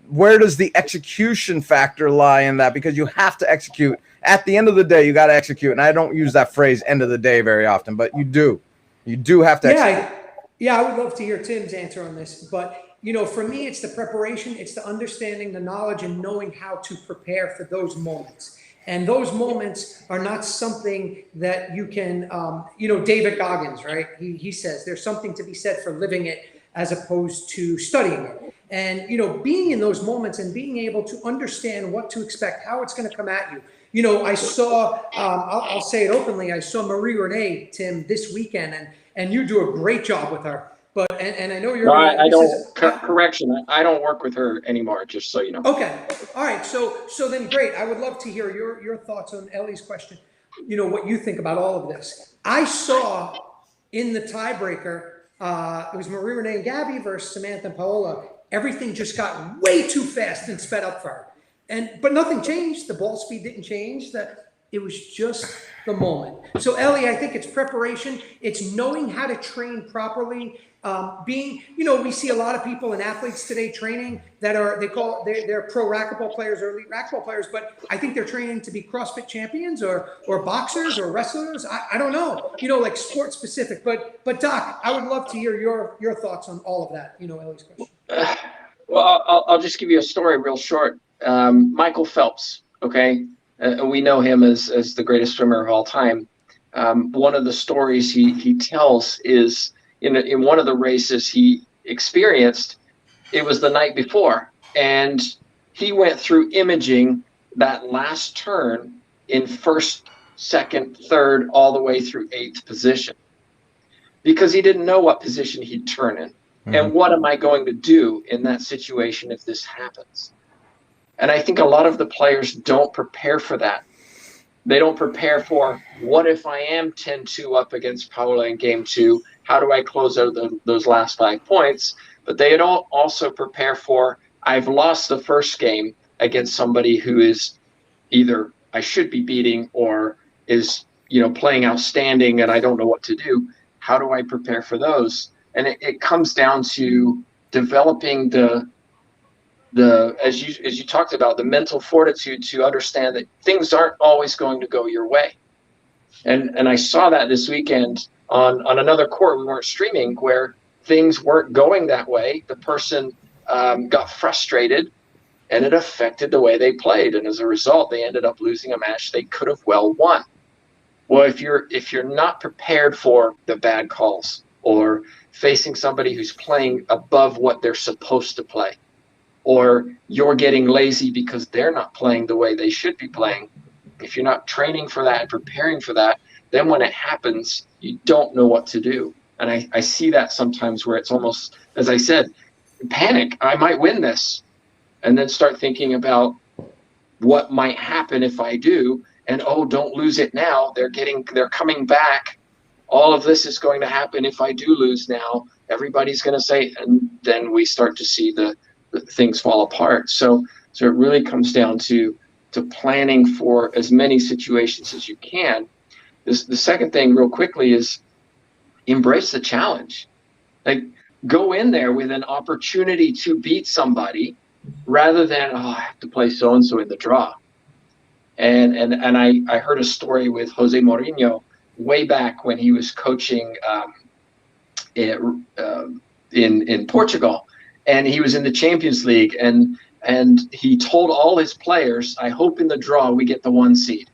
where does the execution factor lie in that? Because you have to execute. At the end of the day, you got to execute. And I don't use that phrase "end of the day" very often, but you do. You do have to execute. Yeah, I would love to hear Tim's answer on this. But, for me, it's the preparation. It's the understanding, the knowledge, and knowing how to prepare for those moments. And those moments are not something that you can, David Goggins, right? He says there's something to be said for living it as opposed to studying it. And, being in those moments and being able to understand what to expect, how it's going to come at you. I saw, I'll say it openly, I saw Marie-Renee, Tim, this weekend, and you do a great job with her. But, and I know you're. No, correction. I don't work with her anymore, just so you know. Okay. All right. So then great. I would love to hear your thoughts on Elli's question. What you think about all of this. I saw in the tiebreaker, it was Marie-Renee and Gabby versus Samantha and Paola. Everything just got way too fast and sped up for her. But nothing changed. The ball speed didn't change. It was just the moment. So Elli, I think it's preparation. It's knowing how to train properly. We see a lot of people and athletes today training that they're pro racquetball players or elite racquetball players, but I think they're training to be CrossFit champions or boxers or wrestlers. I don't know, like sport specific. But Doc, I would love to hear your thoughts on all of that. Elli's question. Well, I'll just give you a story real short. Michael Phelps. Okay. We know him as the greatest swimmer of all time. One of the stories he tells is in one of the races he experienced, it was the night before, and he went through imaging that last turn in first, second, third, all the way through eighth position, because he didn't know what position he'd turn in. Mm-hmm. And what am I going to do in that situation if this happens? And I think a lot of the players don't prepare for that. They don't prepare for, what if I am 10-2 up against Paola in game 2? How do I close out those last 5 points? But they don't also prepare for, I've lost the first game against somebody who is either I should be beating or is, playing outstanding and I don't know what to do. How do I prepare for those? And it comes down to developing as you talked about, the mental fortitude to understand that things aren't always going to go your way. And I saw that this weekend on another court. We weren't streaming, where things weren't going that way. The person got frustrated, and it affected the way they played. And as a result, they ended up losing a match they could have well won. Well, if you're not prepared for the bad calls, or facing somebody who's playing above what they're supposed to play, or you're getting lazy because they're not playing the way they should be playing, if you're not training for that and preparing for that, then when it happens, you don't know what to do. And I see that sometimes where it's almost, as I said, panic. I might win this. And then start thinking about what might happen if I do. And, oh, don't lose it now. They're coming back. All of this is going to happen if I do lose now. Everybody's going to say, and then we start to see the things fall apart. So it really comes down to planning for as many situations as you can. The second thing, real quickly, is embrace the challenge. Like, go in there with an opportunity to beat somebody, rather than, I have to play so and so in the draw. And I heard a story with Jose Mourinho way back when he was coaching in Portugal, and he was in the Champions League, and he told all his players, I hope in the draw we get the 1 seed,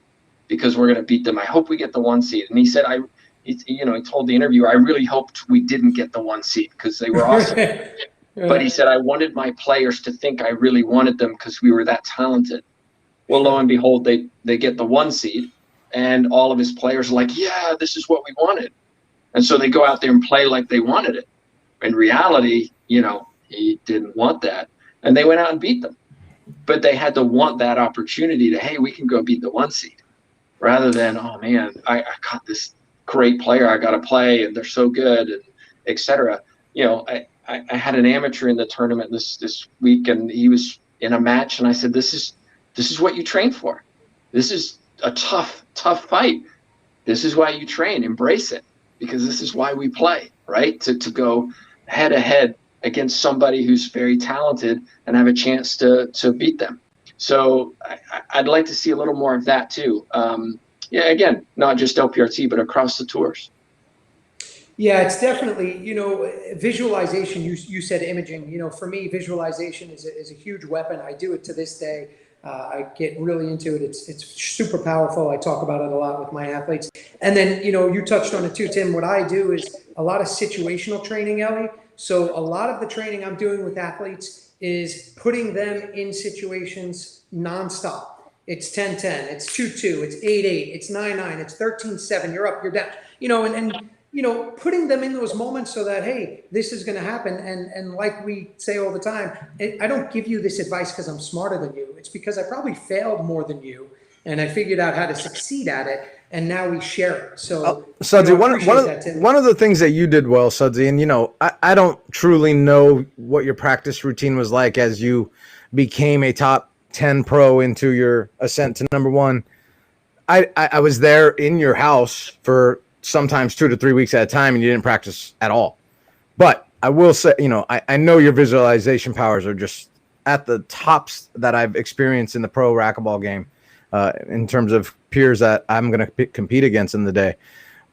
because we're going to beat them. I hope we get the 1 seed. And he said, he told the interviewer, I really hoped we didn't get the 1 seed because they were awesome. But he said, I wanted my players to think I really wanted them because we were that talented. Well, lo and behold, they get the 1 seed, and all of his players are like, yeah, this is what we wanted. And so they go out there and play like they wanted it. In reality, he didn't want that. And they went out and beat them. But they had to want that opportunity to, hey, we can go beat the 1 seed, rather than, oh man, I got this great player I got to play, and they're so good, and et cetera. I had an amateur in the tournament this week, and he was in a match, and I said, this is what you train for. This is a tough fight. This is why you train. Embrace it, because this is why we play, right? To go head to head against somebody who's very talented and have a chance to beat them. So I'd like to see a little more of that too. Again, not just LPRT, but across the tours. Yeah, it's definitely, visualization. You said imaging. For me, visualization is a huge weapon. I do it to this day. I get really into it. It's super powerful. I talk about it a lot with my athletes. And then, you touched on it too, Tim. What I do is a lot of situational training, Ellie. So a lot of the training I'm doing with athletes is putting them in situations nonstop. It's 10-10, it's 2-2, it's 8-8, it's 9-9, it's 13-7, you're up, you're down. And putting them in those moments so that, hey, this is going to happen. And like we say all the time, I don't give you this advice because I'm smarter than you. It's because I probably failed more than you, and I figured out how to succeed at it. And now we share it. So, Sudsy, one of the things that you did well, Sudsy, and I don't truly know what your practice routine was like as you became a top 10 pro into your ascent to number 1. I was there in your house for sometimes 2 to 3 weeks at a time, and you didn't practice at all. But I will say, I know your visualization powers are just at the tops that I've experienced in the pro racquetball game, in terms of peers that I'm going to compete against in the day.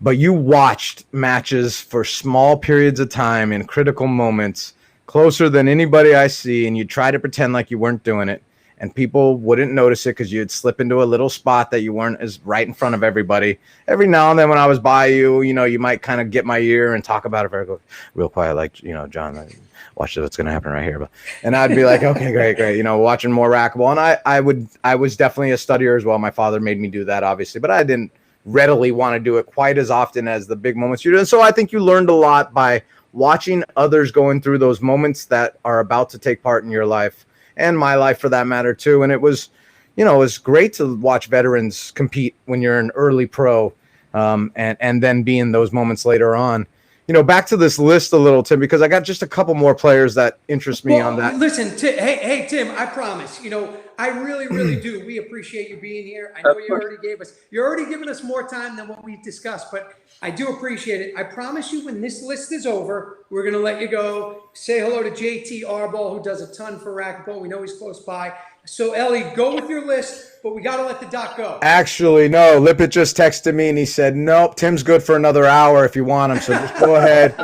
But you watched matches for small periods of time in critical moments, closer than anybody I see, and you try to pretend like you weren't doing it, and people wouldn't notice it because you'd slip into a little spot that you weren't as right in front of everybody. Every now and then when I was by you, you might kind of get my ear and talk about it very real quiet, like, John, watch what's going to happen right here. And I'd be like, okay, great. Watching more racquetball. And I was definitely a studier as well. My father made me do that, obviously, but I didn't readily want to do it quite as often as the big moments you do. And so I think you learned a lot by watching others going through those moments that are about to take part in your life, and my life for that matter too. And it was great to watch veterans compete when you're an early pro, and then be in those moments later on. back to this list a little, Tim, because I got just a couple more players that interest me on that. Listen, hey, Tim, I promise, I really, really do. We appreciate you being here. I know you're already giving us more time than what we discussed, but I do appreciate it. I promise you when this list is over, we're going to let you go. Say hello to JT Arbol, who does a ton for Racquetball. We know he's close by. So, Ellie, go with your list, but we got to let the doc go. Actually, no. Lippitt just texted me, and he said, nope, Tim's good for another hour if you want him, so just go ahead.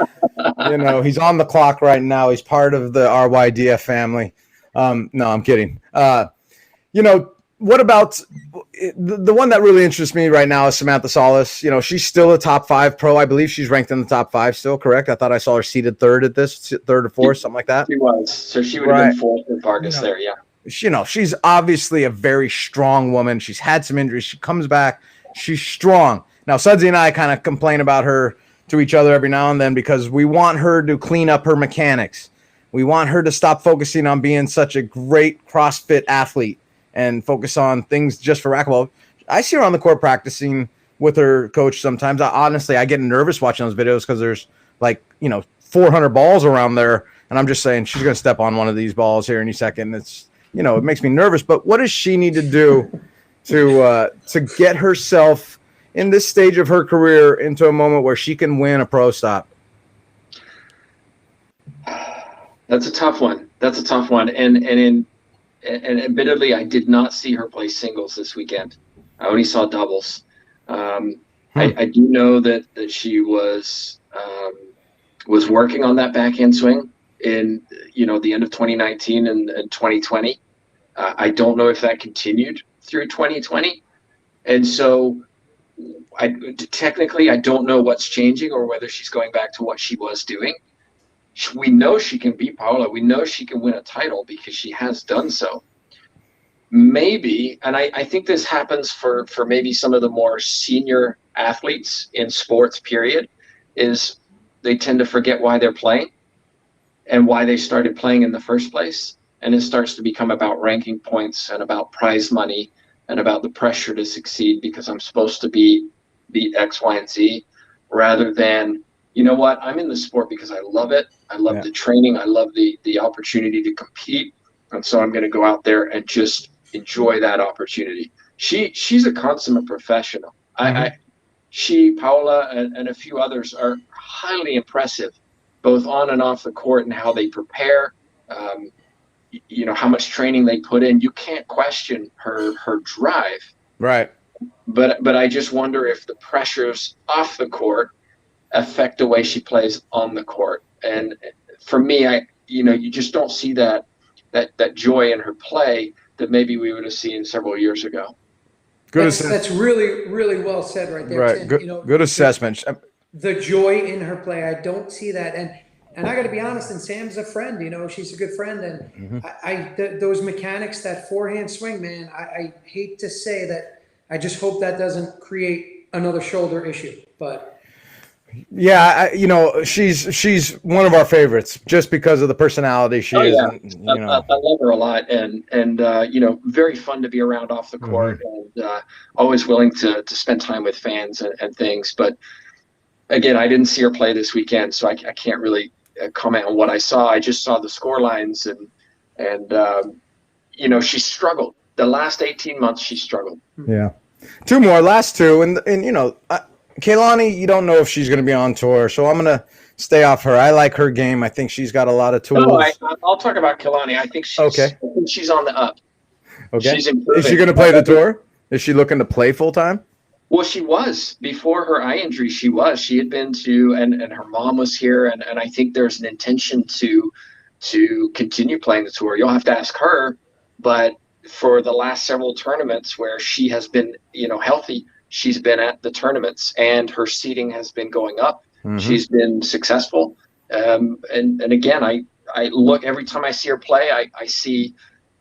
He's on the clock right now. He's part of the RYDF family. No, I'm kidding. What about the one that really interests me right now is Samantha Solis. She's still a top 5 pro. I believe she's ranked in the top 5 still, correct? I thought I saw her seated third at this, third or fourth, something like that. She was. So she would have been fourth with Vargas there, yeah. She's obviously a very strong woman. She's had some injuries. She comes back. She's strong. Now, Sudsy and I kind of complain about her to each other every now and then because we want her to clean up her mechanics. We want her to stop focusing on being such a great CrossFit athlete and focus on things just for racquetball. I see her on the court practicing with her coach sometimes. I get nervous watching those videos because there's 400 balls around there, and I'm just saying she's going to step on one of these balls here any second. It makes me nervous. But what does she need to do to get herself in this stage of her career into a moment where she can win a pro stop? That's a tough one. And admittedly, I did not see her play singles this weekend. I only saw doubles. I do know that she was working on that backhand swing in the end of 2019 and 2020. I don't know if that continued through 2020, and so technically I don't know what's changing or whether she's going back to what she was doing. We know she can beat Paola. We know she can win a title because she has done so. Maybe, and I think this happens for maybe some of the more senior athletes in sports, period, is they tend to forget why they're playing and why they started playing in the first place. And it starts to become about ranking points and about prize money and about the pressure to succeed because I'm supposed to beat X, Y, and Z, rather than, you know what, I'm in the sport because I love it. I love the training. I love the opportunity to compete. And so I'm going to go out there and just enjoy that opportunity. She's a consummate professional. Paola, and a few others are highly impressive, both on and off the court, and how they prepare, how much training they put in. You can't question her drive. Right. But I just wonder if the pressures off the court affect the way she plays on the court. And for me, you just don't see that joy in her play that maybe we would have seen several years ago. That's really, really well said right there. Right. Tim. Good assessment. The joy in her play, I don't see that. And I got to be honest, and Sam's a friend, she's a good friend. And those mechanics, that forehand swing, man, I hate to say that. I just hope that doesn't create another shoulder issue, but. Yeah, she's one of our favorites just because of the personality she is. Yeah. I love her a lot, and very fun to be around off the court, and always willing to spend time with fans and things. But again, I didn't see her play this weekend, so I can't really comment on what I saw. I just saw the score lines, and she struggled. The last 18 months, she struggled. Yeah, last two, and Kehlani, you don't know if she's going to be on tour, so I'm going to stay off her. I like her game. I think she's got a lot of tools. No, I'll talk about Kehlani. I think she's on the up. Okay. She's improving. Is she going to play the tour? Is she looking to play full time? Well, she was before her eye injury. She had been to, and her mom was here, and I think there's an intention to continue playing the tour. You'll have to ask her, but for the last several tournaments where she has been, healthy, she's been at the tournaments and her seeding has been going up. She's been successful. And again, I look, every time I see her play, I see,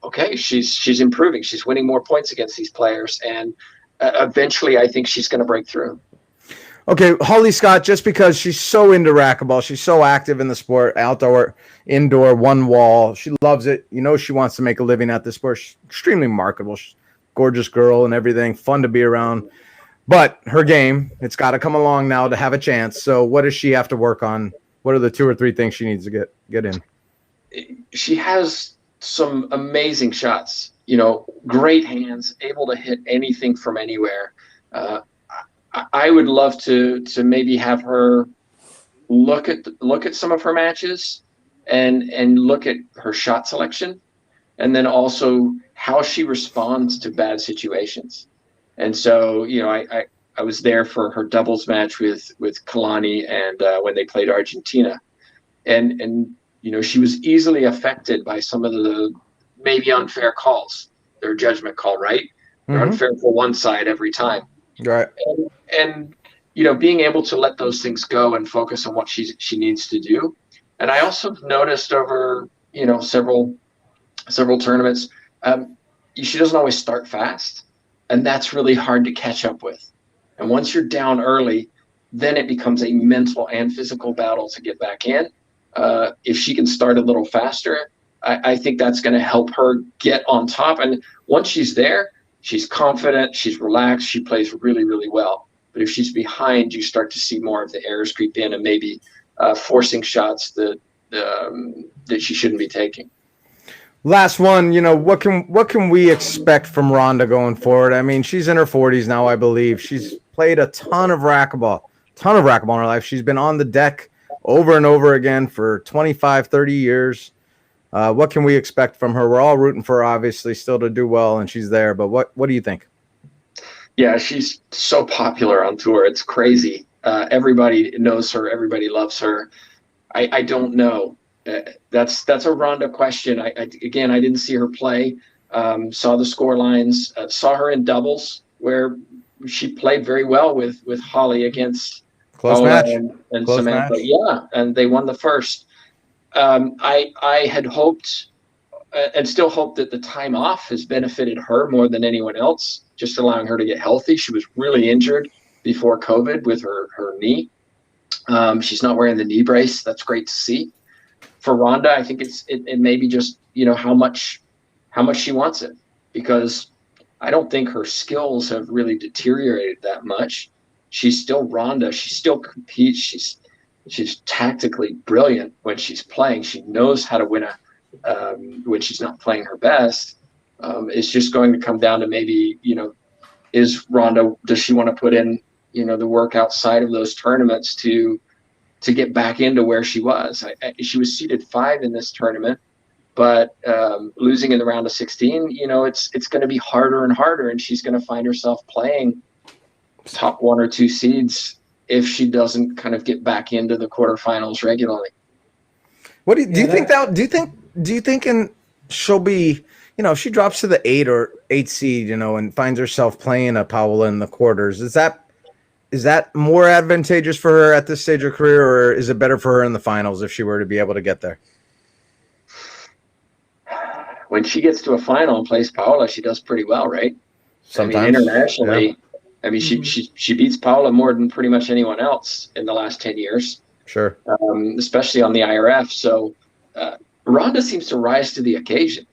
okay, she's improving. She's winning more points against these players. And eventually I think she's going to break through. Okay, Holly Scott, just because she's so into racquetball, she's so active in the sport, outdoor, indoor, one wall. She loves it. She wants to make a living at this sport. She's extremely marketable. She's a gorgeous girl and everything, fun to be around. But her game, it's got to come along now to have a chance. So what does she have to work on? What are the 2 or 3 things she needs to get in? She has some amazing shots, you know, great hands, able to hit anything from anywhere. I would love to maybe have her look at some of her matches and look at her shot selection, and then also how she responds to bad situations. And so, you know, I was there for her doubles match with Kalani and when they played Argentina, and you know, she was easily affected by some of the maybe unfair calls. Their judgment call, right? They're unfair for one side every time. Right. And you know, being able to let those things go and focus on what she needs to do. And I also noticed over, you know, several tournaments, she doesn't always start fast, and that's really hard to catch up with. And once you're down early, then it becomes a mental and physical battle to get back in. If she can start a little faster, I think that's going to help her get on top. And once she's there, she's confident, she's relaxed, she plays really, really well. But if she's behind, you start to see more of the errors creep in and maybe forcing shots that she shouldn't be taking. Last one, you know, what can we expect from Ronda going forward? I mean, she's in her 40s now, I believe. She's played a ton of racquetball in her life. She's been on the deck over and over again for 25, 30 years. What can we expect from her? We're all rooting for her, obviously, still to do well, and she's there. But what do you think? Yeah, she's so popular on tour. It's crazy. Everybody knows her. Everybody loves her. I don't know. That's a Ronda question. I didn't see her play. Saw the score lines. Saw her in doubles where she played very well with Holly against Close match and Close Samantha. match. Yeah, and they won the first. I had hoped and still hope that the time off has benefited her more than anyone else, just allowing her to get healthy. She was really injured before COVID with her knee. She's not wearing the knee brace. That's great to see. For Ronda, I think it may be just, you know, how much she wants it, because I don't think her skills have really deteriorated that much. She's still Ronda. She still competes. She's tactically brilliant when she's playing. She knows how to win when she's not playing her best. It's just going to come down to maybe, you know, does she want to put in, you know, the work outside of those tournaments to get back into where she was. She was seeded 5 in this tournament, but losing in the round of 16, you know, it's going to be harder and harder, and she's going to find herself playing top 1 or 2 seeds if she doesn't kind of get back into the quarterfinals regularly. What do you think that? Do you think she'll be, you know, if she drops to the 8 seed, you know, and finds herself playing a Paola in the quarters, is that more advantageous for her at this stage of her career, or is it better for her in the finals if she were to be able to get there? When she gets to a final and plays Paola, she does pretty well, right? Sometimes. I mean, internationally, yeah. I mean, she beats Paola more than pretty much anyone else in the last 10 years. Sure. Especially on the IRF. So Ronda seems to rise to the occasion.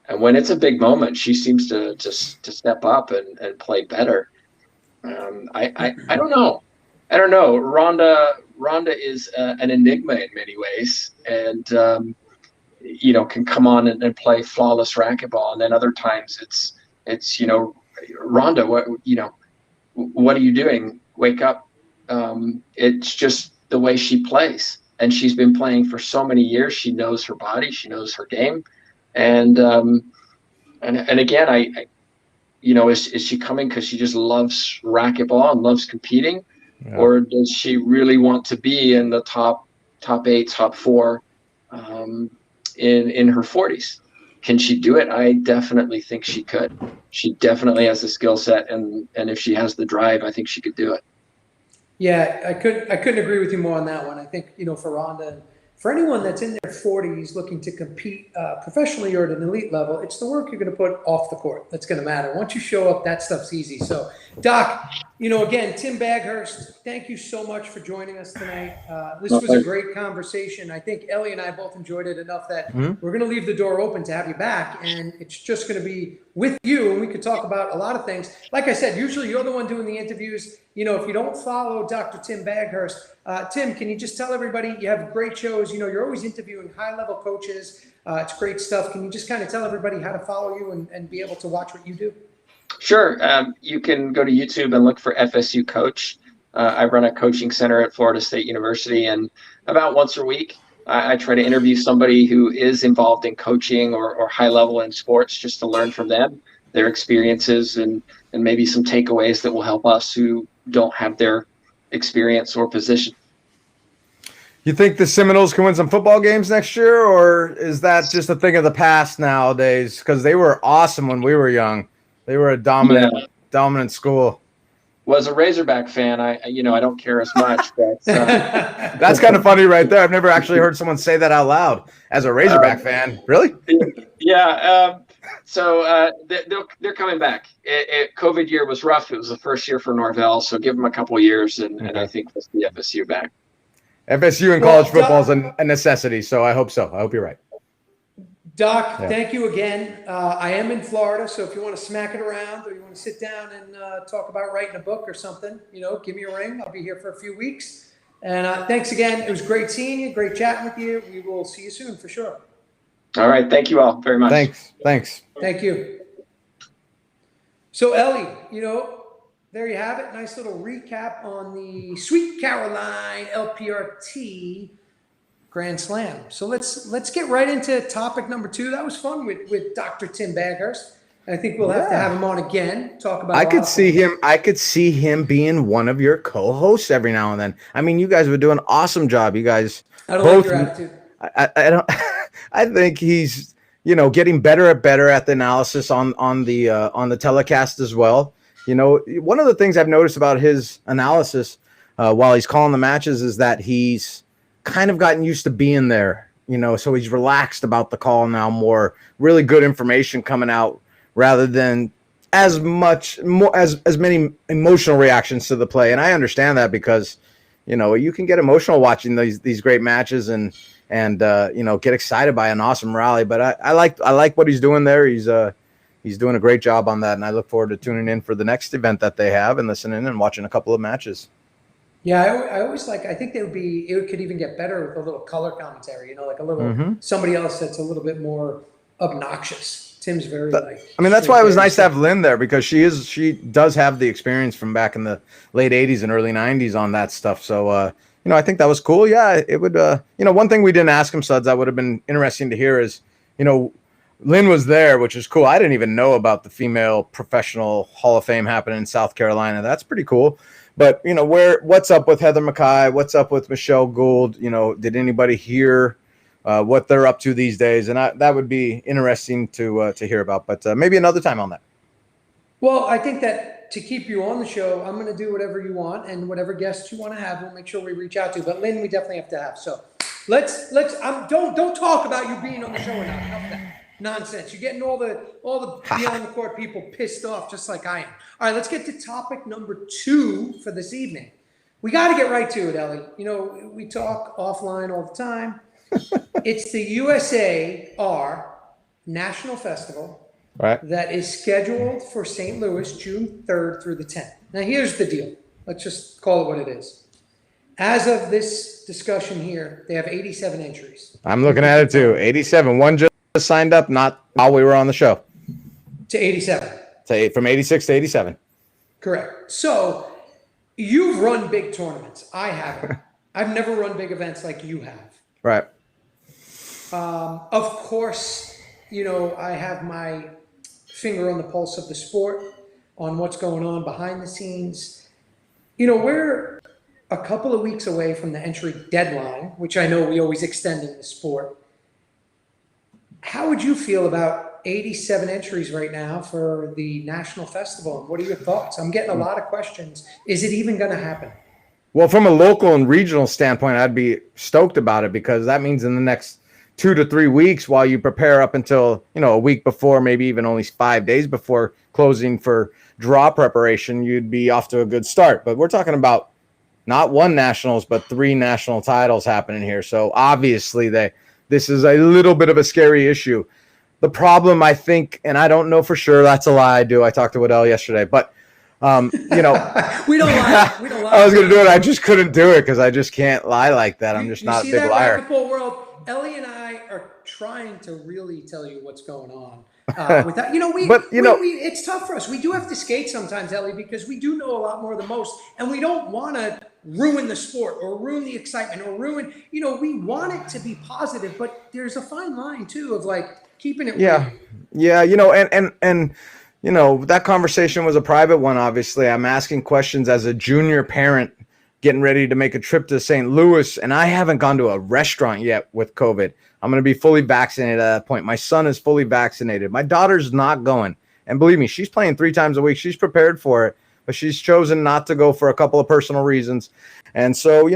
And when it's a big moment, she seems to step up and play better. I don't know. I don't know. Ronda is an enigma in many ways, and you know, can come on and play flawless racquetball, and then other times it's you know, Ronda, what are you doing? Wake up! It's just the way she plays, and she's been playing for so many years. She knows her body, she knows her game, and again, I you know, is she coming because she just loves racquetball and loves competing, or does she really want to be in the top 8, top 4 in her 40s? Can she do it? I definitely think she could. She definitely has the skill set, and if she has the drive, I think she could do it. Yeah, I couldn't agree with you more on that one. I think, you know, for Ronda, for anyone that's in their 40s looking to compete professionally or at an elite level, it's the work you're going to put off the court that's going to matter. Once you show up, that stuff's easy. So, Doc, you know, again, Tim Baghurst, thank you so much for joining us tonight. This was a great conversation. I think Ellie and I both enjoyed it enough that we're going to leave the door open to have you back, and it's just going to be with you, and we could talk about a lot of things. Like I said, usually you're the one doing the interviews. You know, if you don't follow Dr. Tim Baghurst, Tim, can you just tell everybody you have great shows? You know, you're always interviewing high-level coaches. It's great stuff. Can you just kind of tell everybody how to follow you and be able to watch what you do? Sure. You can go to YouTube and look for FSU Coach. I run a coaching center at Florida State University, and about once a week, I try to interview somebody who is involved in coaching or high level in sports, just to learn from them, their experiences, and maybe some takeaways that will help us who don't have their experience or position. You think the Seminoles can win some football games next year, or is that just a thing of the past nowadays? Because they were awesome when we were young. They were a dominant school. Was a Razorback fan. I don't care as much, but that's kind of funny right there. I've never actually heard someone say that out loud as a Razorback fan. Really? Yeah. So they're coming back. COVID year was rough. It was the first year for Norvell, so give them a couple of years, and I think we'll see FSU back. FSU in college football is a necessity, so I hope so. I hope you're right. Doc, thank you again. I am in Florida, so if you want to smack it around or you want to sit down and talk about writing a book or something, give me a ring. I'll be here for a few weeks. And thanks again. It was great seeing you, great chatting with you. We will see you soon for sure. All right. Thank you all very much. Thanks. Thank you. So, Elli, there you have it. Nice little recap on the Sweet Caroline LPRT Grand Slam. So let's get right into topic number 2. That was fun with Dr. Tim Baghurst. I think we'll have to have him on again. Talk about. I could see him being one of your co-hosts every now and then. I mean, you guys would do an awesome job. You guys. I don't like your attitude. I don't. I think he's getting better at the analysis on the telecast as well. One of the things I've noticed about his analysis while he's calling the matches is that he's kind of gotten used to being there, so he's relaxed about the call now more, really good information coming out rather than as many emotional reactions to the play. And I understand that because, you can get emotional watching these great matches and get excited by an awesome rally. But I like what he's doing there. He's doing a great job on that. And I look forward to tuning in for the next event that they have and listening and watching a couple of matches. Yeah, I always I think it could even get better with a little color commentary, like a little somebody else that's a little bit more obnoxious. Tim's very that's why it was nice to have Lynn there, because she does have the experience from back in the late 80s and early 90s on that stuff. So, I think that was cool. Yeah, it would, one thing we didn't ask him, Suds, that would have been interesting to hear is, Lynn was there, which is cool. I didn't even know about the female professional Hall of Fame happening in South Carolina. That's pretty cool. But, what's up with Heather Mackay? What's up with Michelle Gould? Did anybody hear what they're up to these days? And that would be interesting to hear about. But maybe another time on that. Well, I think that to keep you on the show, I'm going to do whatever you want. And whatever guests you want to have, we'll make sure we reach out to. But Lynn, we definitely have to have. So let's don't talk about you being on the show or not. Enough of that nonsense. You're getting all the beyond the court people pissed off, just like I am. All right, let's get to topic number 2 for this evening. We got to get right to it, Elli. We talk offline all the time. It's the USAR National Festival that is scheduled for St. Louis, June 3rd through the 10th. Now, here's the deal. Let's just call it what it is. As of this discussion here, they have 87 entries. I'm looking at it too. 87. One just signed up, not while we were on the show. To 87. From 86 to 87. Correct. So you've run big tournaments. I haven't. I've never run big events like you have. Right. Of course, I have my finger on the pulse of the sport, on what's going on behind the scenes. We're a couple of weeks away from the entry deadline, which I know we always extend in the sport. How would you feel about 87 entries right now for the National Festival? And what are your thoughts? I'm getting a lot of questions. Is it even going to happen? Well, from a local and regional standpoint, I'd be stoked about it, because that means in the next 2 to 3 weeks, while you prepare up until, a week before, maybe even only 5 days before closing for draw preparation, you'd be off to a good start. But we're talking about not 1 nationals, but 3 national titles happening here. So obviously this is a little bit of a scary issue. the problem, I think, and I don't know for sure, that's a lie. I talked to Waddell yesterday, but you know, we don't lie. We don't lie. I was going to do it. I just couldn't do it because I just can't lie like that. I'm just not a big liar. Racquetball world, Ellie and I are trying to really tell you what's going on. With that, it's tough for us. We do have to skate sometimes, Ellie, because we do know a lot more than most, and we don't want to ruin the sport or ruin the excitement or ruin. We want it to be positive, but there's a fine line too of like keeping it. Yeah, and that conversation was a private one. Obviously, I'm asking questions as a junior parent getting ready to make a trip to St. Louis, and I haven't gone to a restaurant yet with COVID. I'm going to be fully vaccinated at that point. My son is fully vaccinated. My daughter's not going. And believe me, she's playing 3 times a week. She's prepared for it, but she's chosen not to go for a couple of personal reasons. And so,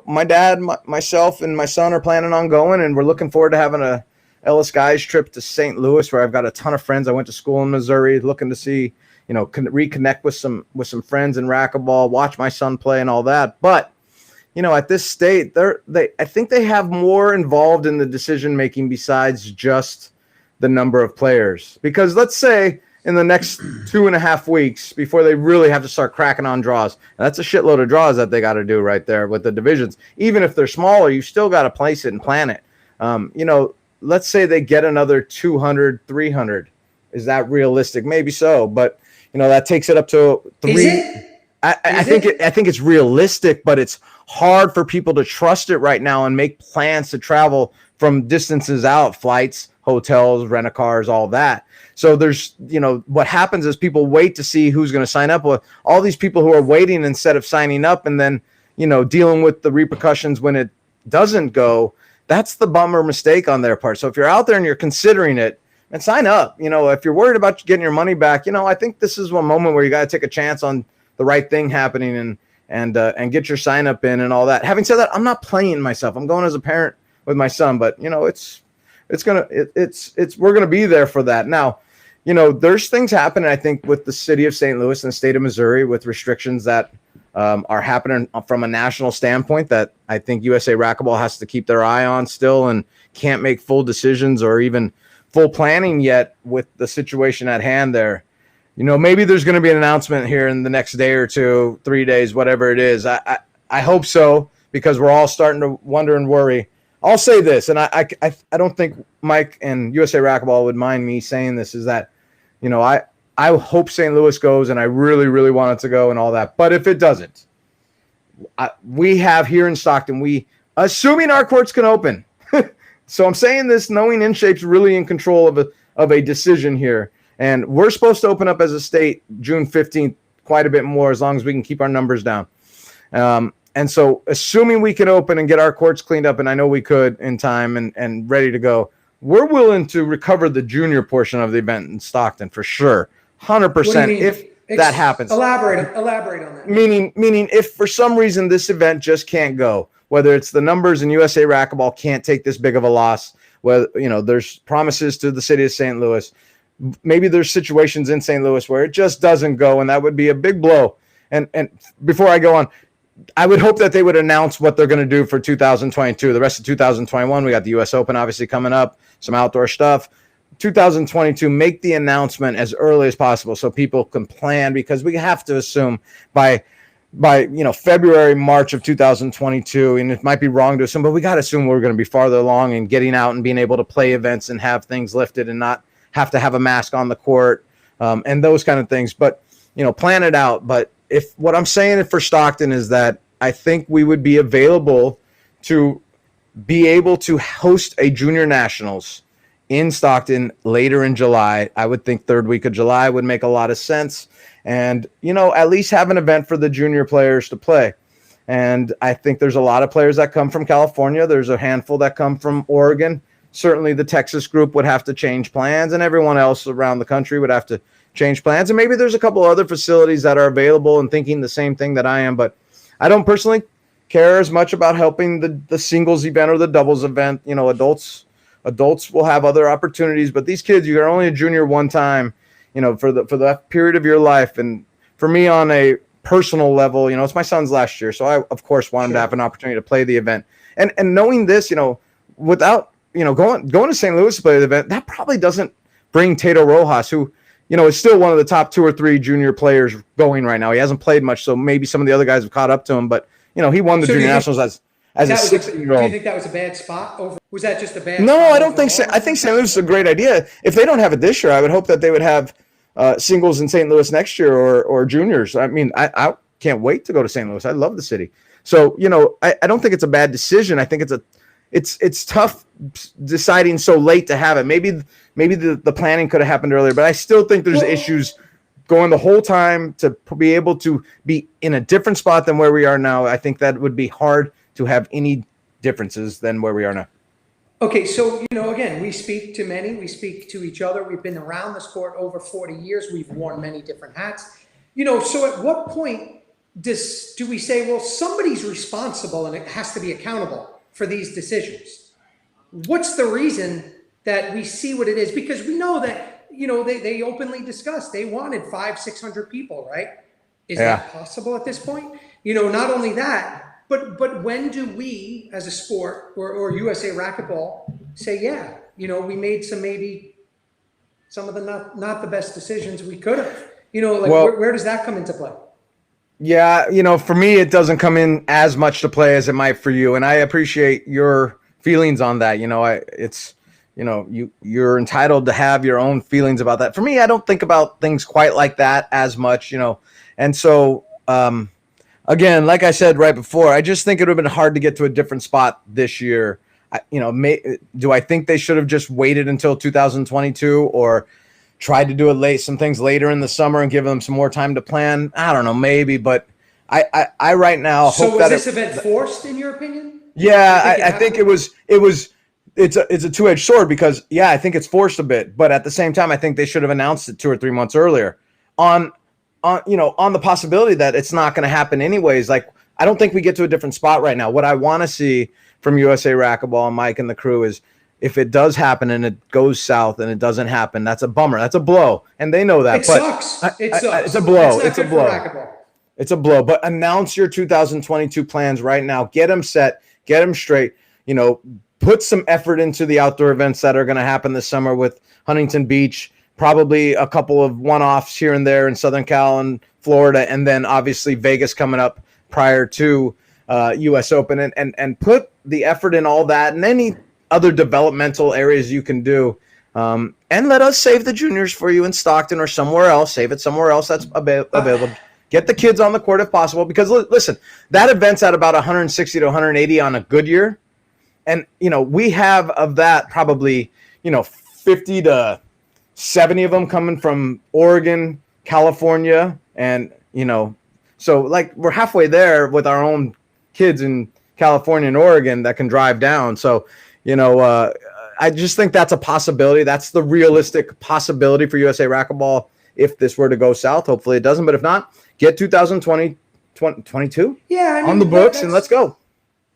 my dad, myself, and my son are planning on going, and we're looking forward to having a Ellis Guys trip to St. Louis, where I've got a ton of friends. I went to school in Missouri, looking to see, reconnect with some friends in racquetball, watch my son play and all that. But at this state, I think they have more involved in the decision making besides just the number of players. Because let's say in the next 2.5 weeks before they really have to start cracking on draws, and that's a shitload of draws that they got to do right there with the divisions. Even if they're smaller, you still got to place it and plan it. Let's say they get another 200, 300. Is that realistic? Maybe so, but that takes it up to 3. Is it? I think it's realistic, but it's hard for people to trust it right now and make plans to travel from distances out, flights, hotels, rent-a-cars, all that. So there's, what happens is people wait to see who's going to sign up. With all these people who are waiting instead of signing up and then, dealing with the repercussions when it doesn't go. That's the bummer mistake on their part. So if you're out there and you're considering it, and sign up. If you're worried about getting your money back, I think this is one moment where you got to take a chance on the right thing happening and get your sign up in and all that. Having said that, I'm not playing myself. I'm going as a parent with my son, but we're gonna be there for that. Now, there's things happening, I think, with the city of St. Louis and the state of Missouri with restrictions that are happening from a national standpoint that I think USA Racquetball has to keep their eye on still and can't make full decisions or even full planning yet with the situation at hand there. Maybe there's going to be an announcement here in the next day or 2, 3 days, whatever it is. I hope so, because we're all starting to wonder and worry. I'll say this, and I don't think Mike and USA Racquetball would mind me saying this, is that, I hope St. Louis goes, and I really, really want it to go and all that. But if it doesn't, we have here in Stockton, assuming our courts can open. So I'm saying this knowing InShape's really in control of a decision here. And we're supposed to open up as a state June 15th quite a bit more as long as we can keep our numbers down. And so assuming we can open and get our courts cleaned up, and I know we could in time and ready to go, we're willing to recover the junior portion of the event in Stockton for sure. 100% if that happens. Elaborate on that. Meaning if for some reason this event just can't go, whether it's the numbers and USA Racquetball can't take this big of a loss, whether, there's promises to the city of St. Louis. Maybe there's situations in St. Louis where it just doesn't go, and that would be a big blow. And before I go on, I would hope that they would announce what they're going to do for 2022. The rest of 2021, we got the U.S. Open obviously coming up, some outdoor stuff. 2022, make the announcement as early as possible so people can plan, because we have to assume by February, March of 2022, and it might be wrong to assume, but we got to assume we're going to be farther along in getting out and being able to play events and have things lifted and not have to have a mask on the court and those kind of things. But, plan it out. But if what I'm saying for Stockton is that I think we would be available to be able to host a junior nationals in Stockton later in July. I would think 3rd week of July would make a lot of sense. And, at least have an event for the junior players to play. And I think there's a lot of players that come from California. There's a handful that come from Oregon. Certainly the Texas group would have to change plans, and everyone else around the country would have to change plans. And maybe there's a couple other facilities that are available and thinking the same thing that I am. But I don't personally care as much about helping the singles event or the doubles event. Adults will have other opportunities, but these kids, you're only a junior one time, for that period of your life. And for me, on a personal level, it's my son's last year, so I of course want him to have an opportunity to play the event. And knowing this, without going to St. Louis to play the event, that probably doesn't bring Tato Rojas, who, is still one of the top 2 or 3 junior players going right now. He hasn't played much, so maybe some of the other guys have caught up to him. But, he won the junior nationals as a 16-year-old. Do you think that was a bad spot? Was that just a bad No, spot I don't think so. I think St. Louis is a great idea. If they don't have it this year, I would hope that they would have singles in St. Louis next year or juniors. I mean, I can't wait to go to St. Louis. I love the city. So, I don't think it's a bad decision. I think it's tough deciding so late to have it. Maybe the planning could have happened earlier, but I still think there's issues going the whole time to be able to be in a different spot than where we are now. I think that would be hard to have any differences than where we are now. Okay, so, again, we speak to many, we speak to each other. We've been around the sport over 40 years. We've worn many different hats. So at what point do we say, well, somebody's responsible and it has to be accountable for these decisions? What's the reason that we see what it is? Because we know that, they openly discussed, they wanted 500-600 people, right? Is that possible at this point? Not only that, but when do we as a sport or USA Racquetball say, we made some of the not the best decisions we could have, where does that come into play? Yeah, for me, it doesn't come in as much to play as it might for you. And I appreciate your feelings on that. You're entitled to have your own feelings about that. For me, I don't think about things quite like that as much, And so, again, like I said right before, I just think it would have been hard to get to a different spot this year. Do I think they should have just waited until 2022 or tried to do it some things later in the summer and give them some more time to plan? I don't know, maybe, but I right now hope so was that this event forced in your opinion? Yeah, I think it's a two-edged sword because I think it's forced a bit, but at the same time, I think they should have announced it 2 or 3 months earlier on the possibility that it's not going to happen anyways. Like, I don't think we get to a different spot right now. What I want to see from USA Racquetball and Mike and the crew is if it does happen and it goes south and it doesn't happen, that's a bummer. That's a blow. And they know that. It sucks. It sucks. It's a blow. It's a blow. It's a blow. But announce your 2022 plans right now. Get them set. Get them straight. Put some effort into the outdoor events that are going to happen this summer with Huntington Beach, probably a couple of one-offs here and there in Southern Cal and Florida, and then obviously Vegas coming up prior to US Open, and put the effort in all that and any other developmental areas you can do. And let us save the juniors for you in Stockton or somewhere else. Save it somewhere else that's available. Get the kids on the court if possible, because listen, that event's at about 160 to 180 on a good year. And, we have of that probably, 50 to 70 of them coming from Oregon, California. And, so like we're halfway there with our own kids in California and Oregon that can drive down. So, I just think that's a possibility. That's the realistic possibility for USA Racquetball if this were to go south. Hopefully it doesn't. But if not, get 2022 on the books and let's go.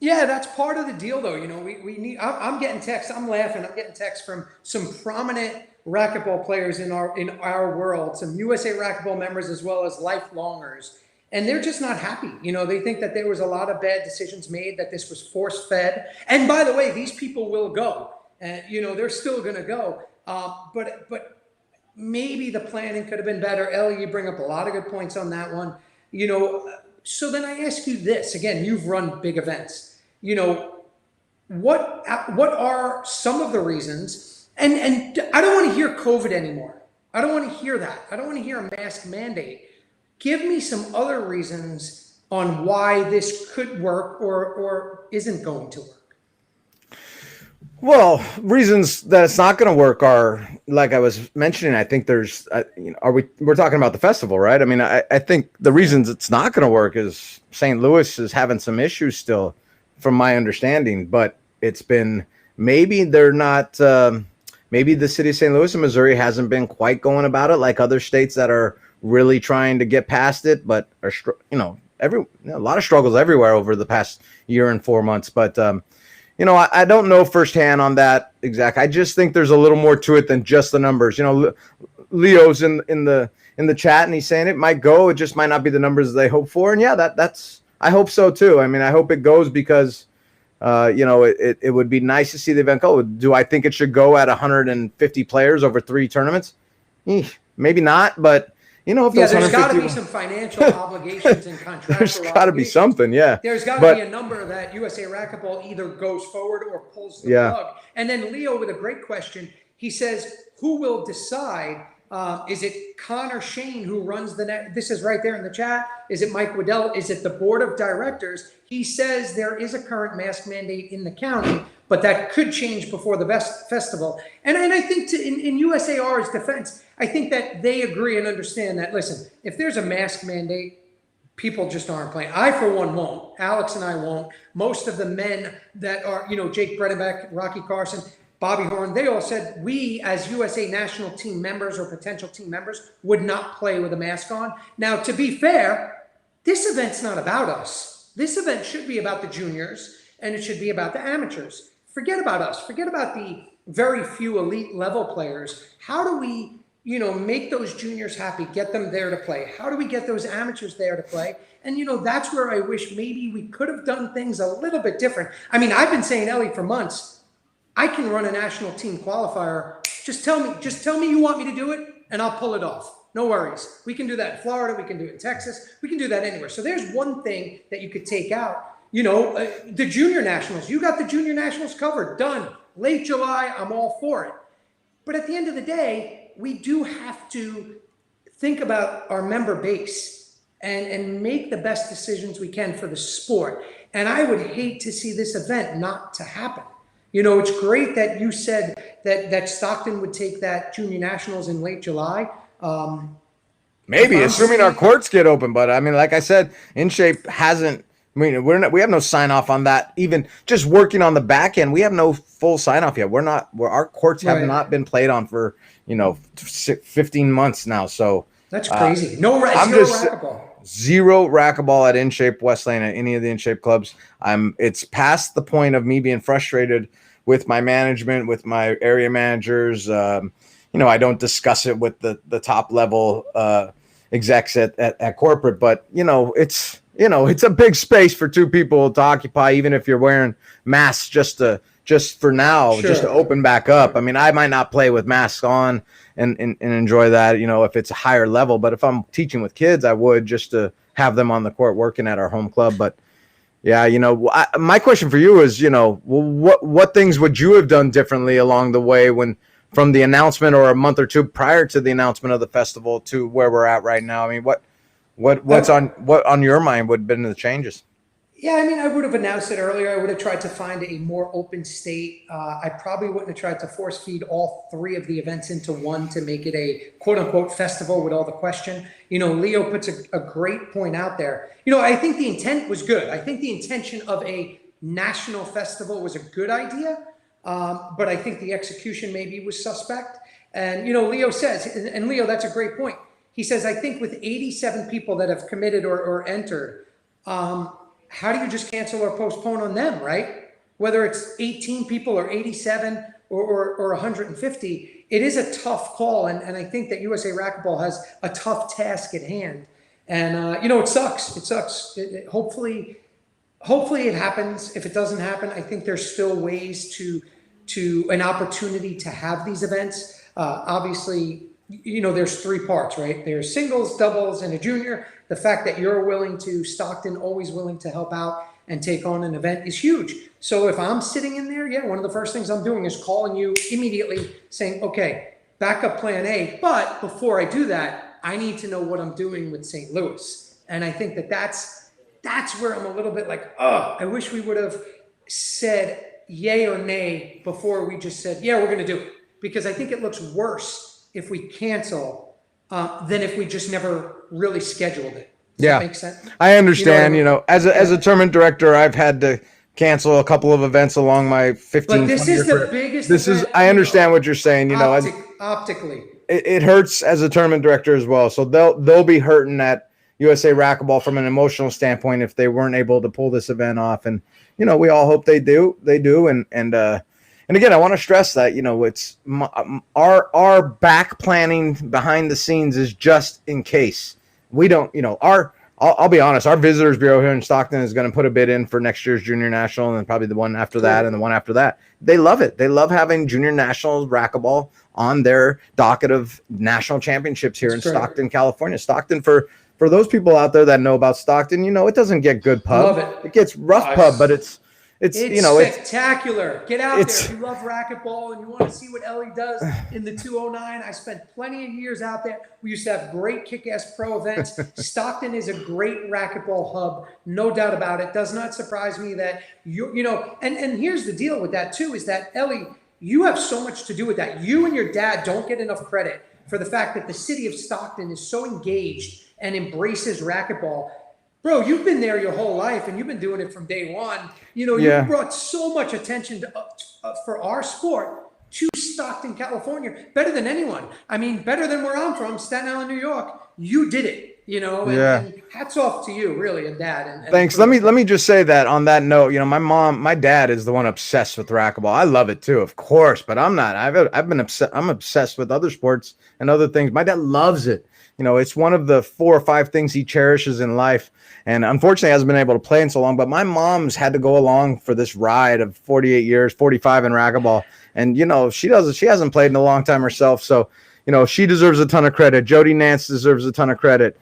Yeah, that's part of the deal, though. We need. I'm getting texts. I'm laughing. I'm getting texts from some prominent racquetball players in our world, some USA Racquetball members as well as lifelongers, and they're just not happy. They think that there was a lot of bad decisions made, that this was force fed. And by the way, these people will go. They're still going to go. But maybe the planning could have been better. Elli, you bring up a lot of good points on that one. So then I ask you this again. You've run big events. What are some of the reasons? And I don't want to hear COVID anymore. I don't want to hear that. I don't want to hear a mask mandate. Give me some other reasons on why this could work or isn't going to work. Well, reasons that it's not going to work are, like I was mentioning, I think there's, we're talking about the festival, right? I mean, I think the reasons it's not going to work is St. Louis is having some issues still, from my understanding, but it's been, maybe they're not, maybe the city of St. Louis and Missouri hasn't been quite going about it like other states that are really trying to get past it, but are, a lot of struggles everywhere over the past year and 4 months, but, I don't know firsthand on that exact. I just think there's a little more to it than just the numbers. Leo's in the chat and he's saying it might go. It just might not be the numbers they hope for. And yeah, that's I hope so too. I mean, I hope it goes because It would be nice to see the event go. Do I think it should go at 150 players over 3 tournaments? Maybe not, but if those there's got to 150 be some financial obligations and contractual there's got to be something, yeah. There's got to be a number that USA Racquetball either goes forward or pulls the plug. And then Leo with a great question. He says, who will decide? Is it Connor Shane who runs the net? This is right there in the chat. Is it Mike Waddell? Is it the board of directors? He says there is a current mask mandate in the county, but that could change before the festival. And I think in USAR's defense, I think that they agree and understand that, listen, if there's a mask mandate, people just aren't playing. I, for one, won't. Alex and I won't. Most of the men that are, Jake Bredenbeck, Rocky Carson, Bobby Horn, they all said we as USA national team members or potential team members would not play with a mask on. Now, to be fair, this event's not about us. This event should be about the juniors and it should be about the amateurs. Forget about us. Forget about the very few elite level players. How do we, make those juniors happy, get them there to play? How do we get those amateurs there to play? And, that's where I wish maybe we could have done things a little bit different. I mean, I've been saying, Ellie, for months, I can run a national team qualifier. Just tell me you want me to do it and I'll pull it off. No worries. We can do that in Florida. We can do it in Texas. We can do that anywhere. So there's one thing that you could take out. The junior nationals, you got the junior nationals covered, done. Late July, I'm all for it. But at the end of the day, we do have to think about our member base and make the best decisions we can for the sport. And I would hate to see this event not to happen. It's great that you said that Stockton would take that junior nationals in late July. Maybe, assuming our courts get open. But I mean, like I said, InShape hasn't. I mean, we have no sign off on that. Even just working on the back end, we have no full sign off yet. Our courts have not been played on for 15 months now. So that's crazy. Zero racquetball. Zero racquetball at InShape West Lane at any of the InShape clubs. It's past the point of me being frustrated with my management, with my area managers. I don't discuss it with the top level execs at corporate, but it's a big space for 2 people to occupy, even if you're wearing masks just for now, just to open back up. I mean, I might not play with masks on and enjoy that, if it's a higher level, but if I'm teaching with kids, I would, just to have them on the court working at our home club. But yeah, my question for you is, what things would you have done differently along the way from the announcement or a month or 2 prior to the announcement of the festival to where we're at right now? I mean, what on your mind would have been the changes? Yeah, I mean, I would have announced it earlier. I would have tried to find a more open state. I probably wouldn't have tried to force feed all 3 of the events into one to make it a quote unquote festival with all the question. Leo puts a great point out there. I think the intent was good. I think the intention of a national festival was a good idea. But I think the execution maybe was suspect. And, Leo says, and Leo, that's a great point. He says, I think with 87 people that have committed or entered, how do you just cancel or postpone on them, right? Whether it's 18 people or 87 or 150, it is a tough call. And I think that USA Racquetball has a tough task at hand. And, it sucks. It sucks. Hopefully it happens. If it doesn't happen, I think there's still ways to an opportunity to have these events. Obviously, there's 3 parts, right? There's singles, doubles, and a junior. The fact that you're Stockton, always willing to help out and take on an event is huge. So if I'm sitting in there, one of the first things I'm doing is calling you immediately saying, okay, backup plan A. But before I do that, I need to know what I'm doing with St. Louis. And I think that's where I'm a little bit like, I wish we would have said yay or nay before we just said, yeah, we're going to do it. Because I think it looks worse if we cancel than if we just never really scheduled it. Does that make sense? I understand. As a tournament director, I've had to cancel a couple of events along my 15. But this is the biggest. I understand what you're saying. Optically, it hurts as a tournament director as well. So they'll be hurting at USA Racquetball from an emotional standpoint if they weren't able to pull this event off. And we all hope they do. And again, I want to stress that it's our back planning behind the scenes is just in case we don't. I'll be honest, our visitors bureau here in Stockton is going to put a bid in for next year's junior national, and then probably the one after that and the one after that. They love it. They love having junior national racquetball on their docket of national championships here in Stockton, California. Stockton, for those people out there that know about Stockton, it doesn't get good pub. Love it. It gets rough pub, but it's spectacular. Get out there. If you love racquetball and you want to see what Elli does in the 209, I spent plenty of years out there. We used to have great kick-ass pro events. Stockton is a great racquetball hub, no doubt about it. Does not surprise me that and here's the deal with that too, is that Elli, you have so much to do with that. You and your dad don't get enough credit for the fact that the city of Stockton is so engaged and embraces racquetball. Bro, you've been there your whole life, and you've been doing it from day one. You brought so much attention for our sport to Stockton, California, better than anyone. I mean, better than where I'm from, Staten Island, New York. You did it, and hats off to you, really, and Dad. And thanks. Let me just say that on that note, my dad is the one obsessed with racquetball. I love it too, of course, but I'm not. I'm obsessed with other sports and other things. My dad loves it. It's one of the 4 or 5 things he cherishes in life. And unfortunately, hasn't been able to play in so long. But my mom's had to go along for this ride of 48 years, 45 in racquetball. And, she hasn't played in a long time herself. So, she deserves a ton of credit. Jody Nance deserves a ton of credit.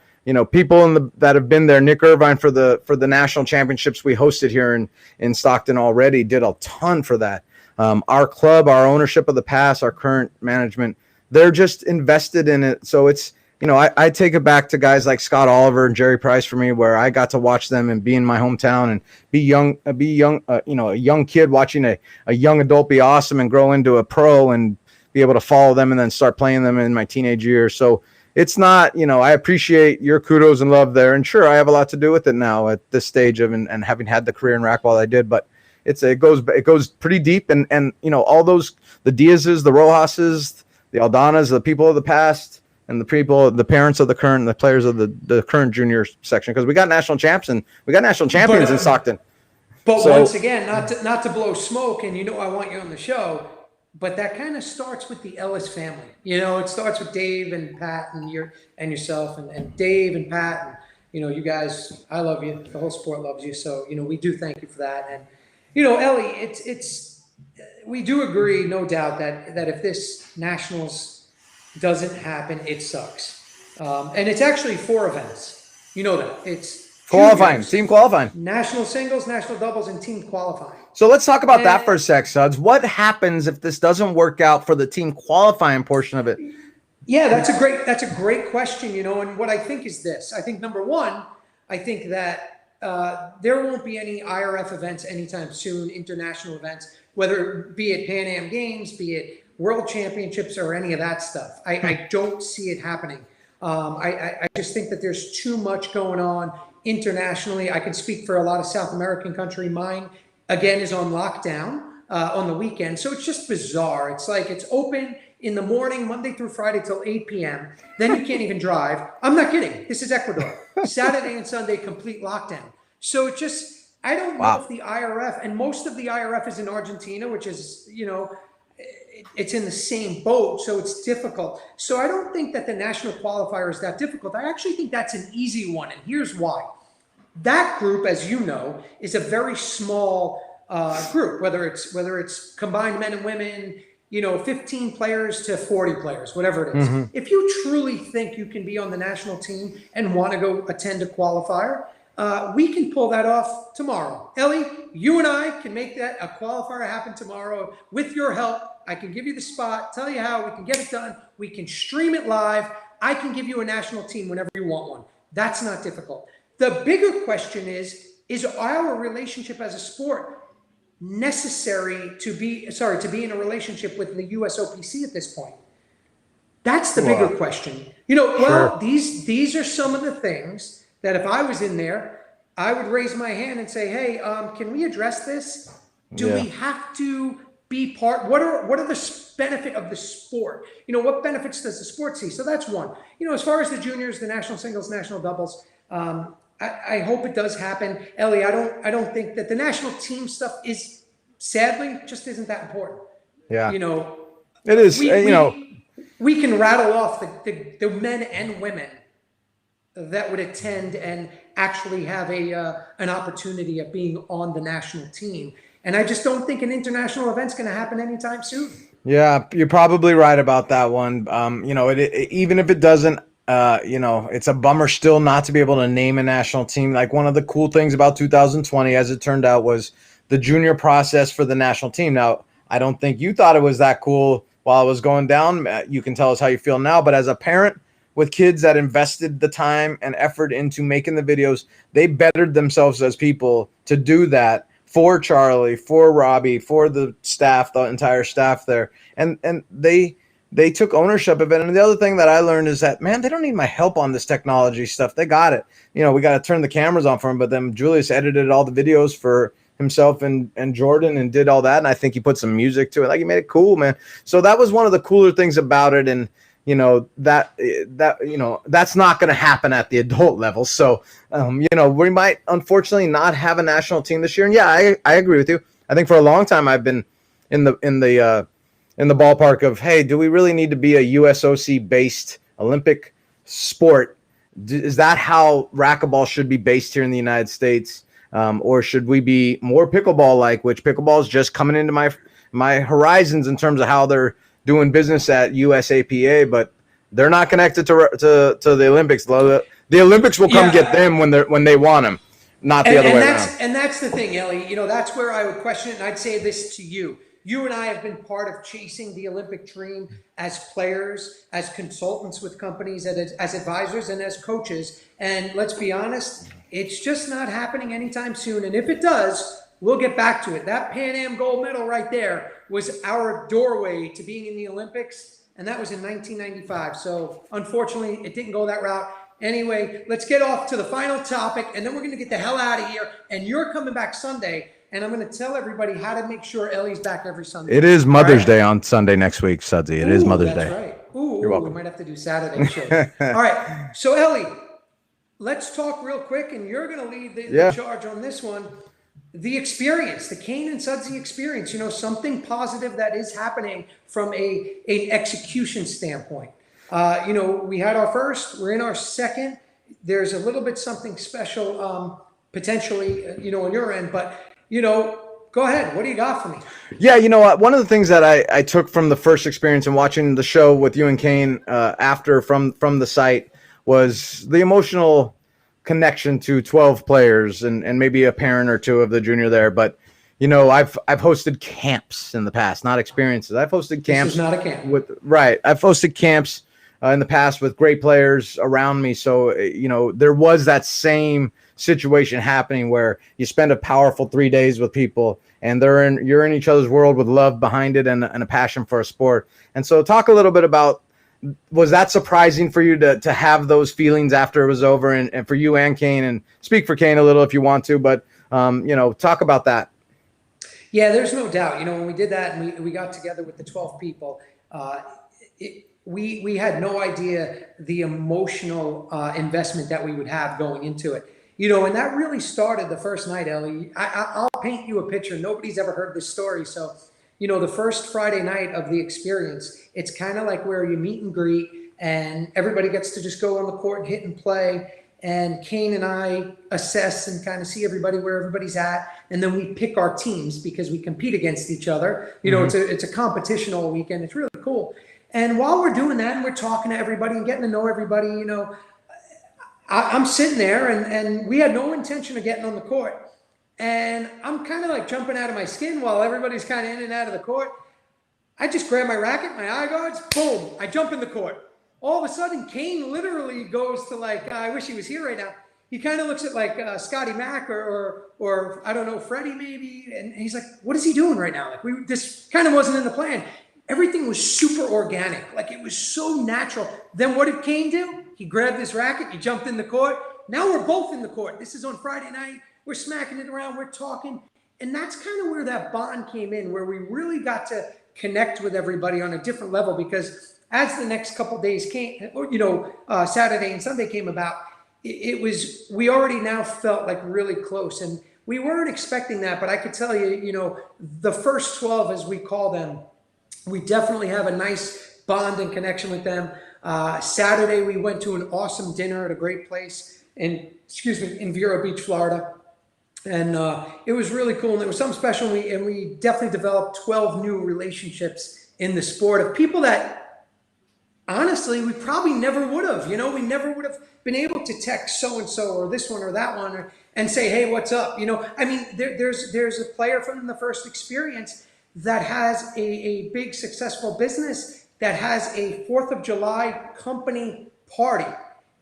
People that have been there, Nick Irvine for the national championships we hosted here in Stockton already did a ton for that. Our club, our ownership of the past, our current management, they're just invested in it. So it's, I take it back to guys like Scott Oliver and Jerry Price for me, where I got to watch them and be in my hometown and be a young kid watching a young adult be awesome and grow into a pro and be able to follow them and then start playing them in my teenage years. So it's not, I appreciate your kudos and love there. And sure, I have a lot to do with it now at this stage of and having had the career in racquetball I did, but it goes pretty deep and all those, the Diazes, the Rojas's, the Aldanas, the people of the past, and the parents of the current, the players of the current junior section, because we got national champions in Stockton. But once again, not to blow smoke, and I want you on the show, but that kind of starts with the Ellis family. It starts with Dave and Pat and yourself and Dave and Pat and you guys. I love you. The whole sport loves you. So we do thank you for that. And Elli, it's we do agree, no doubt, that if this nationals doesn't happen, it sucks. And it's actually 4 events. That. It's qualifying, team qualifying. National singles, national doubles, and team qualifying. So let's talk about that for a sec, Suds. What happens if this doesn't work out for the team qualifying portion of it? Yeah, that's a great question, and what I think is this. I think, number one, I think that there won't be any IRF events anytime soon, international events, whether it be it Pan Am Games, be it World Championships or any of that stuff. I don't see it happening. I just think that there's too much going on internationally. I can speak for a lot of South American country. Mine, again, is on lockdown on the weekend. So it's just bizarre. It's like it's open in the morning, Monday through Friday till 8 p.m. Then you can't even drive. I'm not kidding. This is Ecuador. Saturday and Sunday, complete lockdown. So it just, I don't know if the IRF, and most of the IRF is in Argentina, which is, it's in the same boat, so it's difficult. So I don't think that the national qualifier is that difficult. I actually think that's an easy one, and here's why. That group, as you know, is a very small group, whether it's combined men and women, 15 players to 40 players, whatever it is. Mm-hmm. If you truly think you can be on the national team and want to go attend a qualifier, we can pull that off tomorrow. Elli, you and I can make that a qualifier happen tomorrow with your help. I can give you the spot, tell you how we can get it done. We can stream it live. I can give you a national team whenever you want one. That's not difficult. The bigger question is our relationship as a sport necessary to be in a relationship with the USOPC at this point? That's the bigger question. Sure. These are some of the things that if I was in there, I would raise my hand and say, hey, can we address this? Do we have to be part? What are the benefit of the sport? What benefits does the sport see? So that's one. As far as the juniors, the national singles, national doubles, I hope it does happen. Elli, I don't think that the national team stuff is, sadly, just isn't that important. Yeah. It is. We can rattle off the men and women that would attend and actually have an opportunity of being on the national team. And I just don't think an international event's going to happen anytime soon. Yeah, you're probably right about that one. You know, even if it doesn't, you know, it's a bummer still not to be able to name a national team. Like, one of the cool things about 2020, as it turned out, was the junior process for the national team. Now, I don't think you thought it was that cool while it was going down. You can tell us how you feel now, but as a parent with kids that invested the time and effort into making the videos, they bettered themselves as people to do that for Charlie, for Robbie, for the staff, the entire staff there. And they took ownership of it. And the other thing that I learned is that, man, they don't need my help on this technology stuff. They got it. You know, we got to turn the cameras on for them, but then Julius edited all the videos for himself and Jordan and did all that. And I think he put some music to it. Like, he made it cool, man. So that was one of the cooler things about it. And, you know, that you know, that's not going to happen at the adult level. So, you know, we might unfortunately not have a national team this year. And yeah, I agree with you. I think for a long time I've been in the ballpark of, hey, do we really need to be a USOC based Olympic sport? Is that how racquetball should be based here in the United States? Or should we be more pickleball like, which pickleball is just coming into my horizons in terms of how they're doing business at USAPA, but they're not connected to the Olympics. The Olympics will come get them when they want them, not the other way around. And that's the thing, Ellie. You know, that's where I would question it, and I'd say this to you. You and I have been part of chasing the Olympic dream as players, as consultants with companies, as advisors, and as coaches. And let's be honest, it's just not happening anytime soon. And if it does, we'll get back to it. That Pan Am gold medal right there was our doorway to being in the Olympics, and that was in 1995. So unfortunately, it didn't go that route. Anyway, let's get off to the final topic, and then we're going to get the hell out of here. And you're coming back Sunday, and I'm going to tell everybody how to make sure Ellie's back every Sunday. It is Mother's Day on Sunday next week, Sudsy. It is Mother's Day. That's right. Ooh, you're welcome. We might have to do Saturday shows. All right. So, Ellie, let's talk real quick, and you're going to lead the charge on this one. The experience, the Kane and Sudsy experience, you know, something positive that is happening from an execution standpoint. You know, we had our first, we're in our second. There's a little bit something special potentially, you know, on your end, but, you know, go ahead. What do you got for me? Yeah, you know what? One of the things that I took from the first experience and watching the show with you and Kane after from the site was the emotional connection to 12 players and maybe a parent or two of the junior there. But, you know, I've hosted camps in the past, not experiences. I've hosted camps. This is not a camp. I've hosted camps in the past with great players around me. So, you know, there was that same situation happening where you spend a powerful 3 days with people and you're in each other's world with love behind it and a passion for a sport. And so talk a little bit about, was that surprising for you to have those feelings after it was over, and for you and Kane, and speak for Kane a little if you want to, but you know, talk about that. Yeah, there's no doubt. You know, when we did that and we got together with the 12 people, we had no idea the emotional investment that we would have going into it. You know, and that really started the first night, Ellie. I'll paint you a picture. Nobody's ever heard this story. So, you know, the first Friday night of the experience, it's kind of like where you meet and greet and everybody gets to just go on the court and hit and play. And Kane and I assess and kind of see everybody where everybody's at. And then we pick our teams because we compete against each other. You know, it's a competition all weekend. It's really cool. And while we're doing that and we're talking to everybody and getting to know everybody, you know, I'm sitting there and we had no intention of getting on the court. And I'm kind of like jumping out of my skin while everybody's kind of in and out of the court. I just grab my racket, my eye guards, boom, I jump in the court. All of a sudden, Kane literally goes to like, I wish he was here right now. He kind of looks at like Scotty Mack or I don't know, Freddie maybe. And he's like, what is he doing right now? Like this kind of wasn't in the plan. Everything was super organic. Like it was so natural. Then what did Kane do? He grabbed his racket, he jumped in the court. Now we're both in the court. This is on Friday night. We're smacking it around, we're talking. And that's kind of where that bond came in, where we really got to connect with everybody on a different level, because as the next couple of days came, you know, Saturday and Sunday came about, we already now felt like really close. And we weren't expecting that, but I could tell you, you know, the first 12, as we call them, we definitely have a nice bond and connection with them. Saturday, we went to an awesome dinner at a great place in Vero Beach, Florida. And it was really cool. And it was something special. And we definitely developed 12 new relationships in the sport of people that, honestly, we probably never would have. You know, we never would have been able to text so-and-so or this one or that one and say, hey, what's up? You know, I mean, there's a player from the first experience that has a big successful business that has a 4th of July company party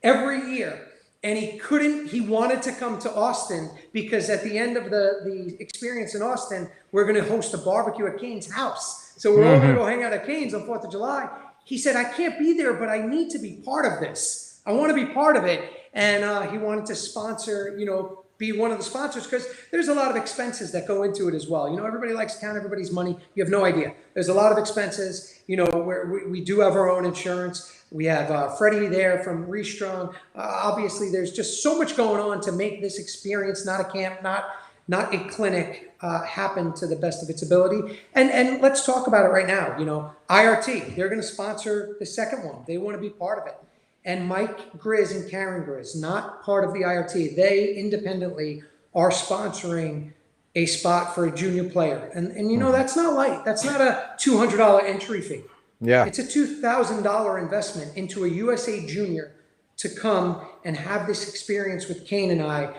every year. And he wanted to come to Austin because at the end of the experience in Austin, we're going to host a barbecue at Kane's house. So we're all going to go hang out at Kane's on 4th of July. He said, I can't be there, but I need to be part of this. I want to be part of it. And he wanted to sponsor, you know, be one of the sponsors because there's a lot of expenses that go into it as well. You know, everybody likes to count everybody's money. You have no idea. There's a lot of expenses. You know, we do have our own insurance. We have Freddie there from Restrong. Obviously, there's just so much going on to make this experience, not a camp, not a clinic, happen to the best of its ability. And let's talk about it right now. You know, IRT, they're going to sponsor the second one. They want to be part of it. And Mike Grizz and Karen Grizz, not part of the IRT. They independently are sponsoring a spot for a junior player. And you know, that's not light. That's not a $200 entry fee. Yeah. It's a $2,000 investment into a USA junior to come and have this experience with Kane and I,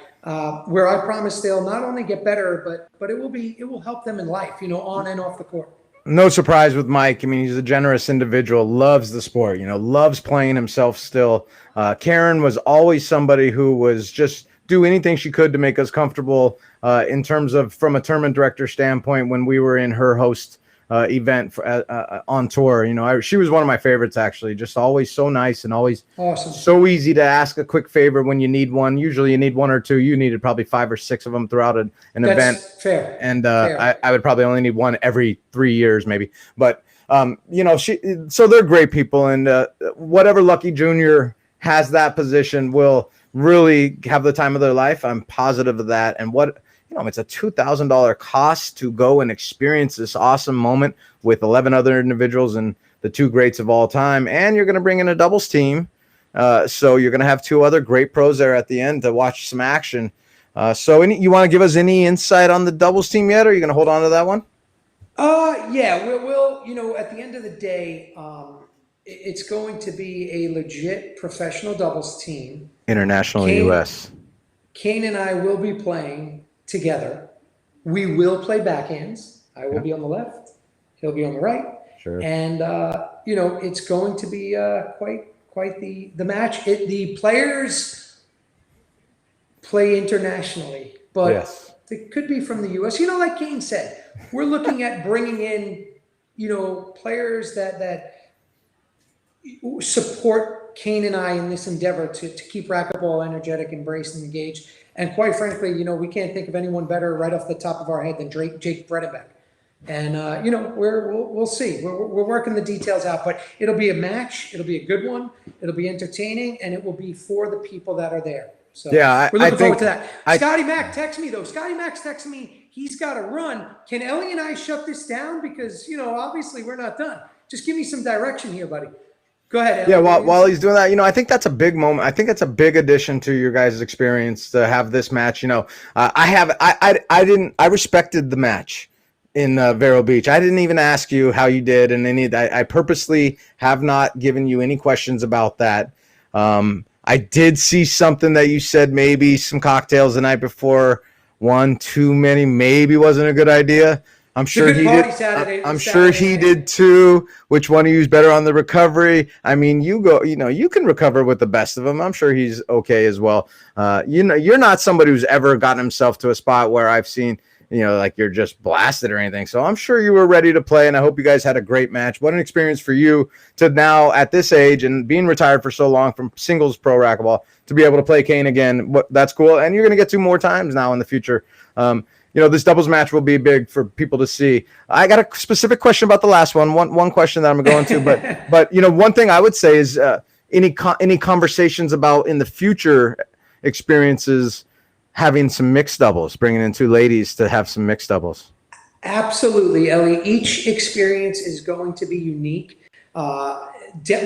where I promise they'll not only get better, but it will help them in life, you know, on and off the court. No surprise with Mike. I mean, he's a generous individual, loves the sport, you know, loves playing himself still. Karen was always somebody who was just do anything she could to make us comfortable in terms of from a tournament director standpoint when we were in her host event on tour. You know, she was one of my favorites, actually, just always so nice and always awesome. So easy to ask a quick favor when you need one. Usually you need one or two. You needed probably 5 or 6 of them throughout an event. Fair. And fair. I would probably only need one every 3 years, maybe. But, you know, so they're great people. And whatever lucky junior has that position will really have the time of their life. I'm positive of that. And you know, it's a $2,000 cost to go and experience this awesome moment with 11 other individuals and the 2 greats of all time. And you're going to bring in a doubles team. So you're going to have 2 other great pros there at the end to watch some action. So you want to give us any insight on the doubles team yet? Or are you going to hold on to that one? Yeah, we'll, you know, at the end of the day, it's going to be a legit professional doubles team. International US. Kane and I will be playing together. We will play backhands. I will be on the left. He'll be on the right. Sure. And you know, it's going to be quite the match. The players play internationally, but yes, it could be from the U.S. You know, like Kane said, we're looking at bringing in, you know, players that support Kane and I in this endeavor to keep racquetball energetic, embraced, and engaged. And quite frankly, you know, we can't think of anyone better right off the top of our head than Jake Bredenbeck. And, you know, we'll see. We're working the details out, but it'll be a match. It'll be a good one. It'll be entertaining, and it will be for the people that are there. So yeah, we're looking forward to that. Scotty Mac texted me, though. Scotty Mac's texted me. He's got to run. Can Ellie and I shut this down? Because, you know, obviously we're not done. Just give me some direction here, buddy. Go ahead. Yeah, while he's doing that, you know, I think that's a big moment. I think it's a big addition to your guys' experience to have this match. You know, I respected the match in Vero Beach. I didn't even ask you how you did, and I purposely have not given you any questions about that. I did see something that you said maybe some cocktails the night before, one too many, maybe wasn't a good idea. I'm sure he did. I'm sure he did too. Which one of you is better on the recovery? I mean, you can recover with the best of them. I'm sure he's okay as well. You know, you're not somebody who's ever gotten himself to a spot where I've seen, you know, like you're just blasted or anything. So I'm sure you were ready to play, and I hope you guys had a great match. What an experience for you to now at this age and being retired for so long from singles pro racquetball to be able to play Kane again. That's cool, and you're going to get 2 more times now in the future. You know, this doubles match will be big for people to see. I got a specific question about the last one. One question that I'm going to, but you know, one thing I would say is any conversations about in the future experiences having some mixed doubles, bringing in 2 ladies to have some mixed doubles. Absolutely, Ellie. Each experience is going to be unique.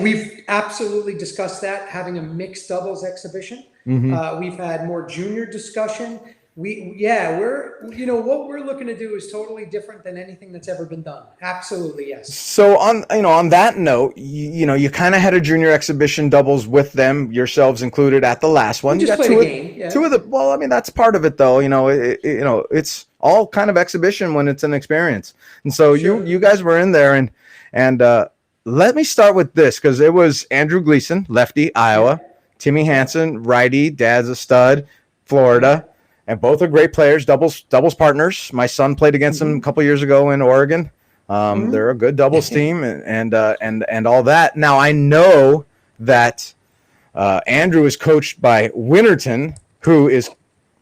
We've absolutely discussed that, having a mixed doubles exhibition. We've had more junior discussion. What we're looking to do is totally different than anything that's ever been done. Absolutely, yes. So on that note, you kind of had a junior exhibition doubles with them, yourselves included, at the last one. We just played a game. Yeah. Two of the. Well, I mean, that's part of it, though. It's all kind of exhibition when it's an experience. And so you guys were in there, and let me start with this, because it was Andrew Gleason, lefty, Iowa, Timmy Hansen, righty, dad's a stud, Florida. And both are great players, doubles partners. My son played against them a couple years ago in Oregon. They're a good doubles team, and all that. Now I know that Andrew is coached by Winterton, who is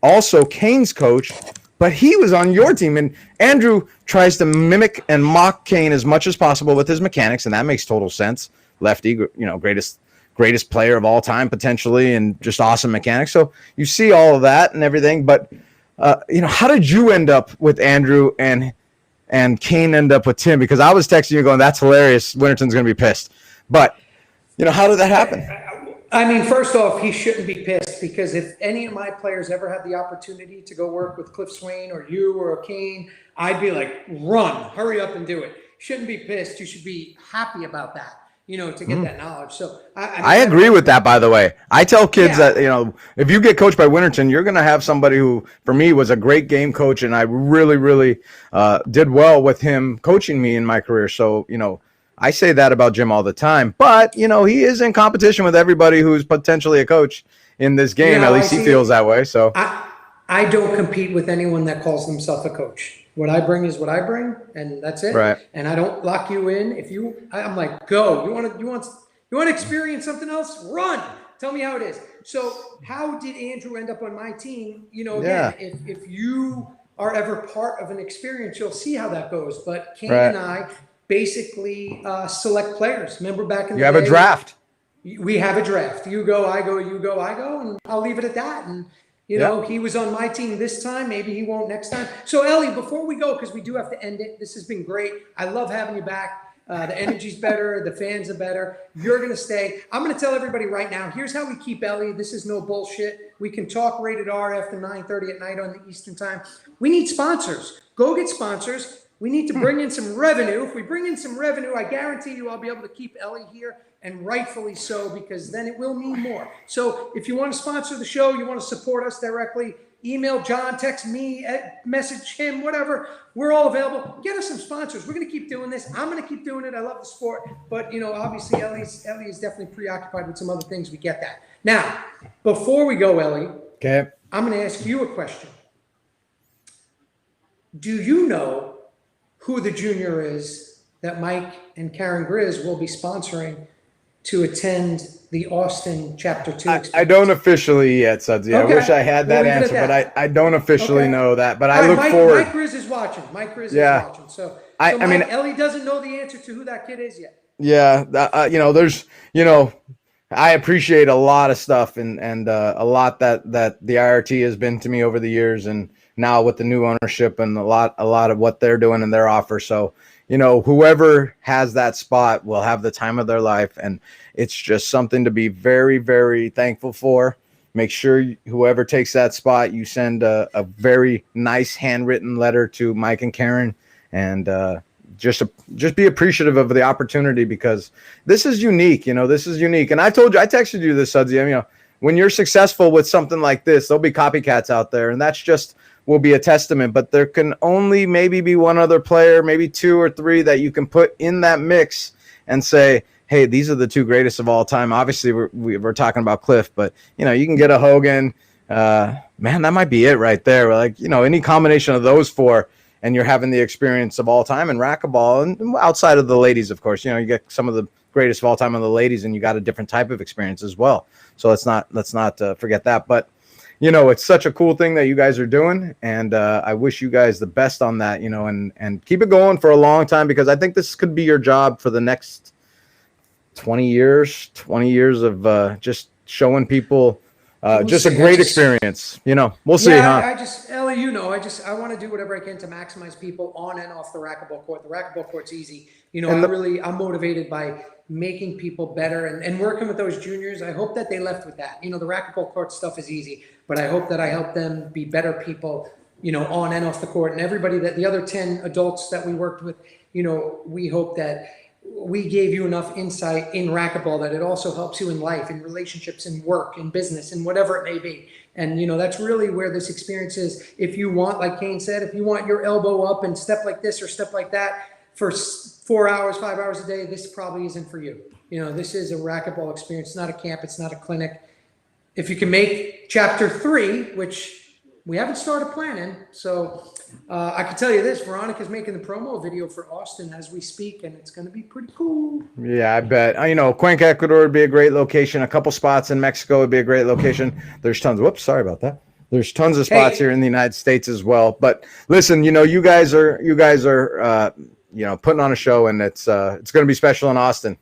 also Kane's coach, but he was on your team. And Andrew tries to mimic and mock Kane as much as possible with his mechanics, and that makes total sense. Lefty, greatest player of all time potentially, and just awesome mechanics. So you see all of that and everything, but how did you end up with Andrew and Kane end up with Tim? Because I was texting you going, that's hilarious, Winterton's going to be pissed. But how did that happen? I mean, first off, he shouldn't be pissed, because if any of my players ever had the opportunity to go work with Cliff Swain or you or Kane, I'd be like, run, hurry up and do it. Shouldn't be pissed. You should be happy about that, to get that knowledge. So I agree with that, by the way. I tell kids that, if you get coached by Winterton, you're going to have somebody who, for me, was a great game coach, and I really, really did well with him coaching me in my career. So, I say that about Jim all the time, but, he is in competition with everybody who's potentially a coach in this game. At least he feels that way. So I don't compete with anyone that calls themselves a coach. What I bring is what I bring, and that's it. Right. And I don't lock you in. I'm like, go. You want to experience something else? Run. Tell me how it is. So how did Andrew end up on my team? If you are ever part of an experience, you'll see how that goes. But Kane and I basically select players. Remember back in the day? You have a draft. We have a draft. You go, I go, you go, I go, and I'll leave it at that. And he was on my team this time. Maybe he won't next time. So, Ellie, before we go, because we do have to end it, this has been great. I love having you back. The energy's better. The fans are better. You're going to stay. I'm going to tell everybody right now, here's how we keep Ellie. This is no bullshit. We can talk rated R after 9:30 at night on the Eastern time. We need sponsors. Go get sponsors. We need to bring in some revenue. If we bring in some revenue, I guarantee you I'll be able to keep Ellie here, and rightfully so, because then it will mean more. So if you want to sponsor the show, you want to support us directly, email John, text me, message him, whatever. We're all available. Get us some sponsors. We're going to keep doing this. I'm going to keep doing it. I love the sport. But, obviously Ellie is definitely preoccupied with some other things. We get that. Now, before we go, Ellie, okay, I'm going to ask you a question. Do you know who the junior is that Mike and Karen Grizz will be sponsoring to attend the Austin Chapter 2 experience? I don't officially yet, Sudsy. Okay. I wish I had that answer, but I don't officially know that. But I look forward. Mike Grizz is watching. Is watching. So I mean, Ellie doesn't know the answer to who that kid is yet. Yeah, there's, I appreciate a lot of stuff and a lot that the IRT has been to me over the years, and now with the new ownership and a lot of what they're doing and their offer. So, whoever has that spot will have the time of their life, and it's just something to be very, very thankful for. Make sure whoever takes that spot, you send a very nice handwritten letter to Mike and Karen, and just be appreciative of the opportunity, because this is unique. This is unique. And I texted you this, Sudsy. When you're successful with something like this, there'll be copycats out there, and that's just will be a testament. But there can only maybe be one other player, maybe two or three, that you can put in that mix and say, hey, these are the two greatest of all time. Obviously, we're talking about Cliff, but you can get a Hogan. Man, that might be it right there. Like, any combination of those four, and you're having the experience of all time in racquetball, and outside of the ladies, of course. You get some of the greatest of all time of the ladies, and you got a different type of experience as well. So let's not forget that. But it's such a cool thing that you guys are doing, and I wish you guys the best on that. And keep it going for a long time, because I think this could be your job for the next 20 years of just showing people just a see. great experience. You know, we'll see, Yeah, huh? I just, Ellie, you know, I want to do whatever I can to maximize people on and off the racquetball court. The racquetball court's easy. You know, And I'm motivated by making people better and working with those juniors. I hope that they left with that. You know, the racquetball court stuff is easy, but I hope that I help them be better people, you know, on and off the court. And everybody that the other 10 adults that we worked with, you know, we hope that we gave you enough insight in racquetball that it also helps you in life, in relationships, in work, in business, and whatever it may be. And, you know, that's really where this experience is. If you want, like Kane said, if you want your elbow up and step like this or step like that for 4 hours, 5 hours a day, this probably isn't for you. You know, this is a racquetball experience. It's not a camp. It's not a clinic. If you can make chapter 3, which we haven't started planning, so I can tell you this: Veronica's making the promo video for Austin as we speak, and it's going to be pretty cool. Yeah, I bet. You know, Cuenca, Ecuador would be a great location. A couple spots in Mexico would be a great location. There's tons. Whoops, sorry about that. There's tons of spots here in the United States as well. But listen, you know, you guys are you know, putting on a show, and it's going to be special in Austin.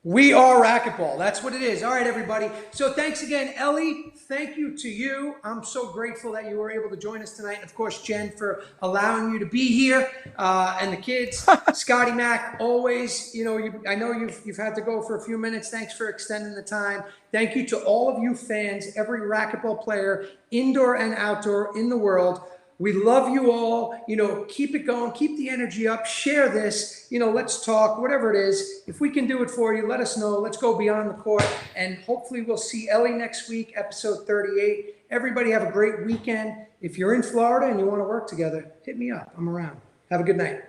We are racquetball. That's what it is. All right, everybody. So thanks again, Ellie. Thank you to you. I'm so grateful that you were able to join us tonight. And of course, Jen, for allowing you to be here, and the kids. Scotty Mac, always, you know, I know you've had to go for a few minutes. Thanks for extending the time. Thank you to all of you fans, every racquetball player, indoor and outdoor in the world. We love you all. You know, keep it going. Keep the energy up. Share this. You know, let's talk, whatever it is. If we can do it for you, let us know. Let's go beyond the court. And hopefully we'll see Ellie next week, episode 38. Everybody have a great weekend. If you're in Florida and you want to work together, hit me up. I'm around. Have a good night.